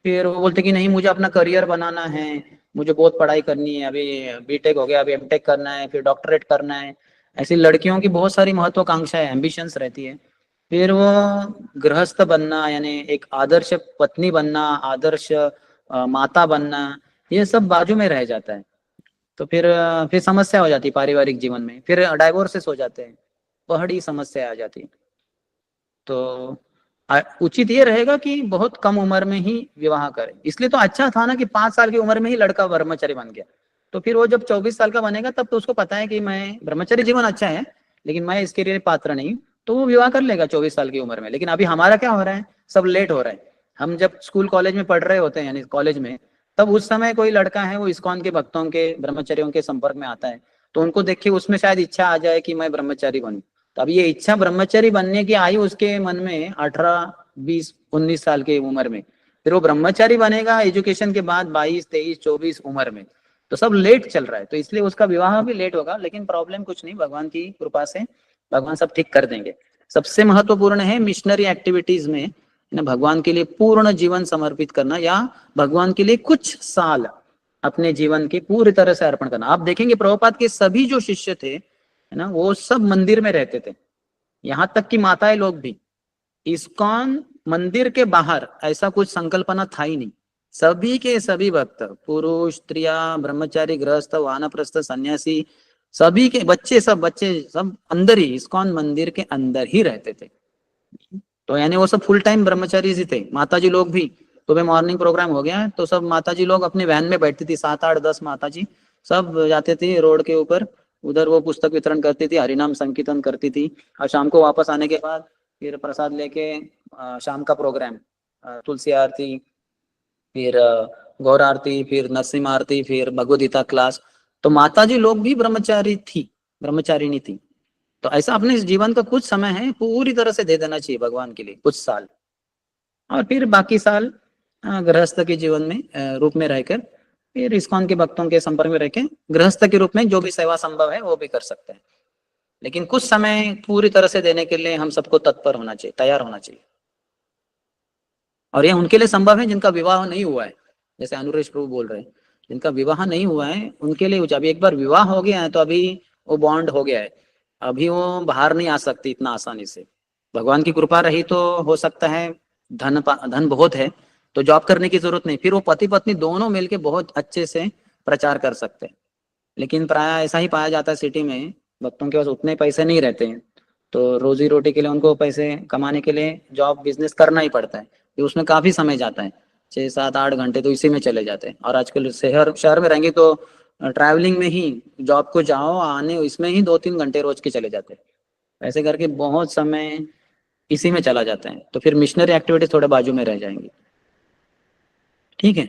फिर वो बोलते कि नहीं मुझे अपना करियर बनाना है, मुझे बहुत पढ़ाई करनी है, अभी बीटेक हो गया, अभी एमटेक करना है, फिर डॉक्टरेट करना है। ऐसी लड़कियों की बहुत सारी महत्वाकांक्षाएं एम्बिशंस रहती है। फिर वो गृहस्थ बनना यानी एक आदर्श पत्नी बनना, आदर्श माता बनना, ये सब बाजू में रह जाता है। तो फिर समस्या हो जाती है पारिवारिक जीवन में, फिर डाइवोर्सेस हो जाते हैं, बड़ी समस्या आ जाती है। तो उचित ये रहेगा कि बहुत कम उम्र में ही विवाह करें। इसलिए तो अच्छा था ना कि 5 साल की उम्र में ही लड़का ब्रह्मचारी बन गया, तो फिर वो जब 24 साल का बनेगा तब तो उसको पता है कि मैं ब्रह्मचारी जीवन अच्छा है लेकिन मैं इसके लिए पात्र नहीं, तो वो विवाह कर लेगा 24 साल की उम्र में। लेकिन अभी हमारा क्या हो रहा है, सब लेट हो रहा है। हम जब स्कूल कॉलेज में पढ़ रहे होते हैं यानी कॉलेज में, तब उस समय कोई लड़का है वो इस्कॉन के भक्तों के ब्रह्मचर्यों के संपर्क में आता है, तो उनको देख के उसमें शायद इच्छा आ जाए कि मैं ब्रह्मचारी बनूं। तो अब ये इच्छा ब्रह्मचारी बनने की आयु उसके मन में 18 20 19 साल की उम्र में, फिर वो ब्रह्मचारी बनेगा एजुकेशन के बाद 22 23 24 उम्र में, तो सब लेट चल रहा है। तो इसलिए उसका विवाह भी लेट होगा, लेकिन प्रॉब्लम कुछ नहीं, भगवान की कृपा से भगवान सब ठीक कर देंगे। सबसे महत्वपूर्ण है मिशनरी एक्टिविटीज में ना भगवान के लिए पूर्ण जीवन समर्पित करना, या भगवान के लिए कुछ साल अपने जीवन के पूरी तरह से अर्पण करना। आप देखेंगे प्रभुपाद के सभी जो शिष्य थे है ना, वो सब मंदिर में रहते थे, यहाँ तक कि माताएं लोग भी, इस्कॉन मंदिर के बाहर ऐसा कुछ संकल्पना था ही नहीं। सभी के सभी भक्त, पुरुष, स्त्रियां, ब्रह्मचारी, गृहस्थ, वानप्रस्थ, सन्यासी, सभी के बच्चे सब अंदर ही, इस्कॉन मंदिर के अंदर ही रहते थे। तो यानी वो सब फुल टाइम ब्रह्मचारी ही थे। माताजी लोग भी, सुबह मॉर्निंग प्रोग्राम हो गया तो सब माताजी लोग अपने वैन में बैठती थी, 7, 8, 10 माताजी सब जाते थे रोड के ऊपर, उधर वो पुस्तक वितरण करती थी, हरिनाम संकीर्तन करती थी, और शाम को वापस आने के बाद फिर प्रसाद लेके शाम का प्रोग्राम, तुलसी आरती, फिर गौर आरती, फिर नरसिंह आरती, फिर भगवद गीता क्लास। तो माताजी लोग भी ब्रह्मचारी थी, ब्रह्मचारिणी थी। तो ऐसा अपने जीवन का कुछ समय है पूरी तरह से दे देना चाहिए भगवान के लिए, कुछ साल, और फिर बाकी साल गृहस्थ के जीवन में रूप में रहकर फिर इस्कॉन के भक्तों के संपर्क में रहकर गृहस्थ के रूप में जो भी सेवा संभव है वो भी कर सकते हैं। लेकिन कुछ समय पूरी तरह से देने के लिए हम सबको तत्पर होना चाहिए, तैयार होना चाहिए। और ये उनके लिए संभव है जिनका विवाह नहीं हुआ है, जैसे अनुरेश प्रभु बोल रहे हैं, जिनका विवाह नहीं हुआ है उनके लिए। अभी एक बार विवाह हो गया है तो अभी वो बॉन्ड हो गया है, अभी वो बाहर नहीं आ सकती इतना आसानी से। भगवान की कृपा रही तो हो सकता है, धन बहुत है तो जॉब करने की जरूरत नहीं, फिर वो पति पत्नी दोनों मिलके बहुत अच्छे से प्रचार कर सकते हैं। लेकिन प्राय ऐसा ही पाया जाता है सिटी में, भक्तों के पास उतने पैसे नहीं रहते हैं, तो रोजी रोटी के लिए उनको पैसे कमाने के लिए जॉब बिजनेस करना ही पड़ता है, तो उसमें काफी समय जाता है, 6, 7, 8 घंटे तो इसी में चले जाते हैं। और आजकल शहर में रहेंगे तो ट्रैवलिंग में ही जॉब को जाओ आने, इसमें ही 2-3 घंटे रोज के चले जाते हैं। ऐसे करके बहुत समय इसी में चला जाता है, तो फिर मिशनरी एक्टिविटीज थोड़े बाजू में रह जाएंगी। ठीक है।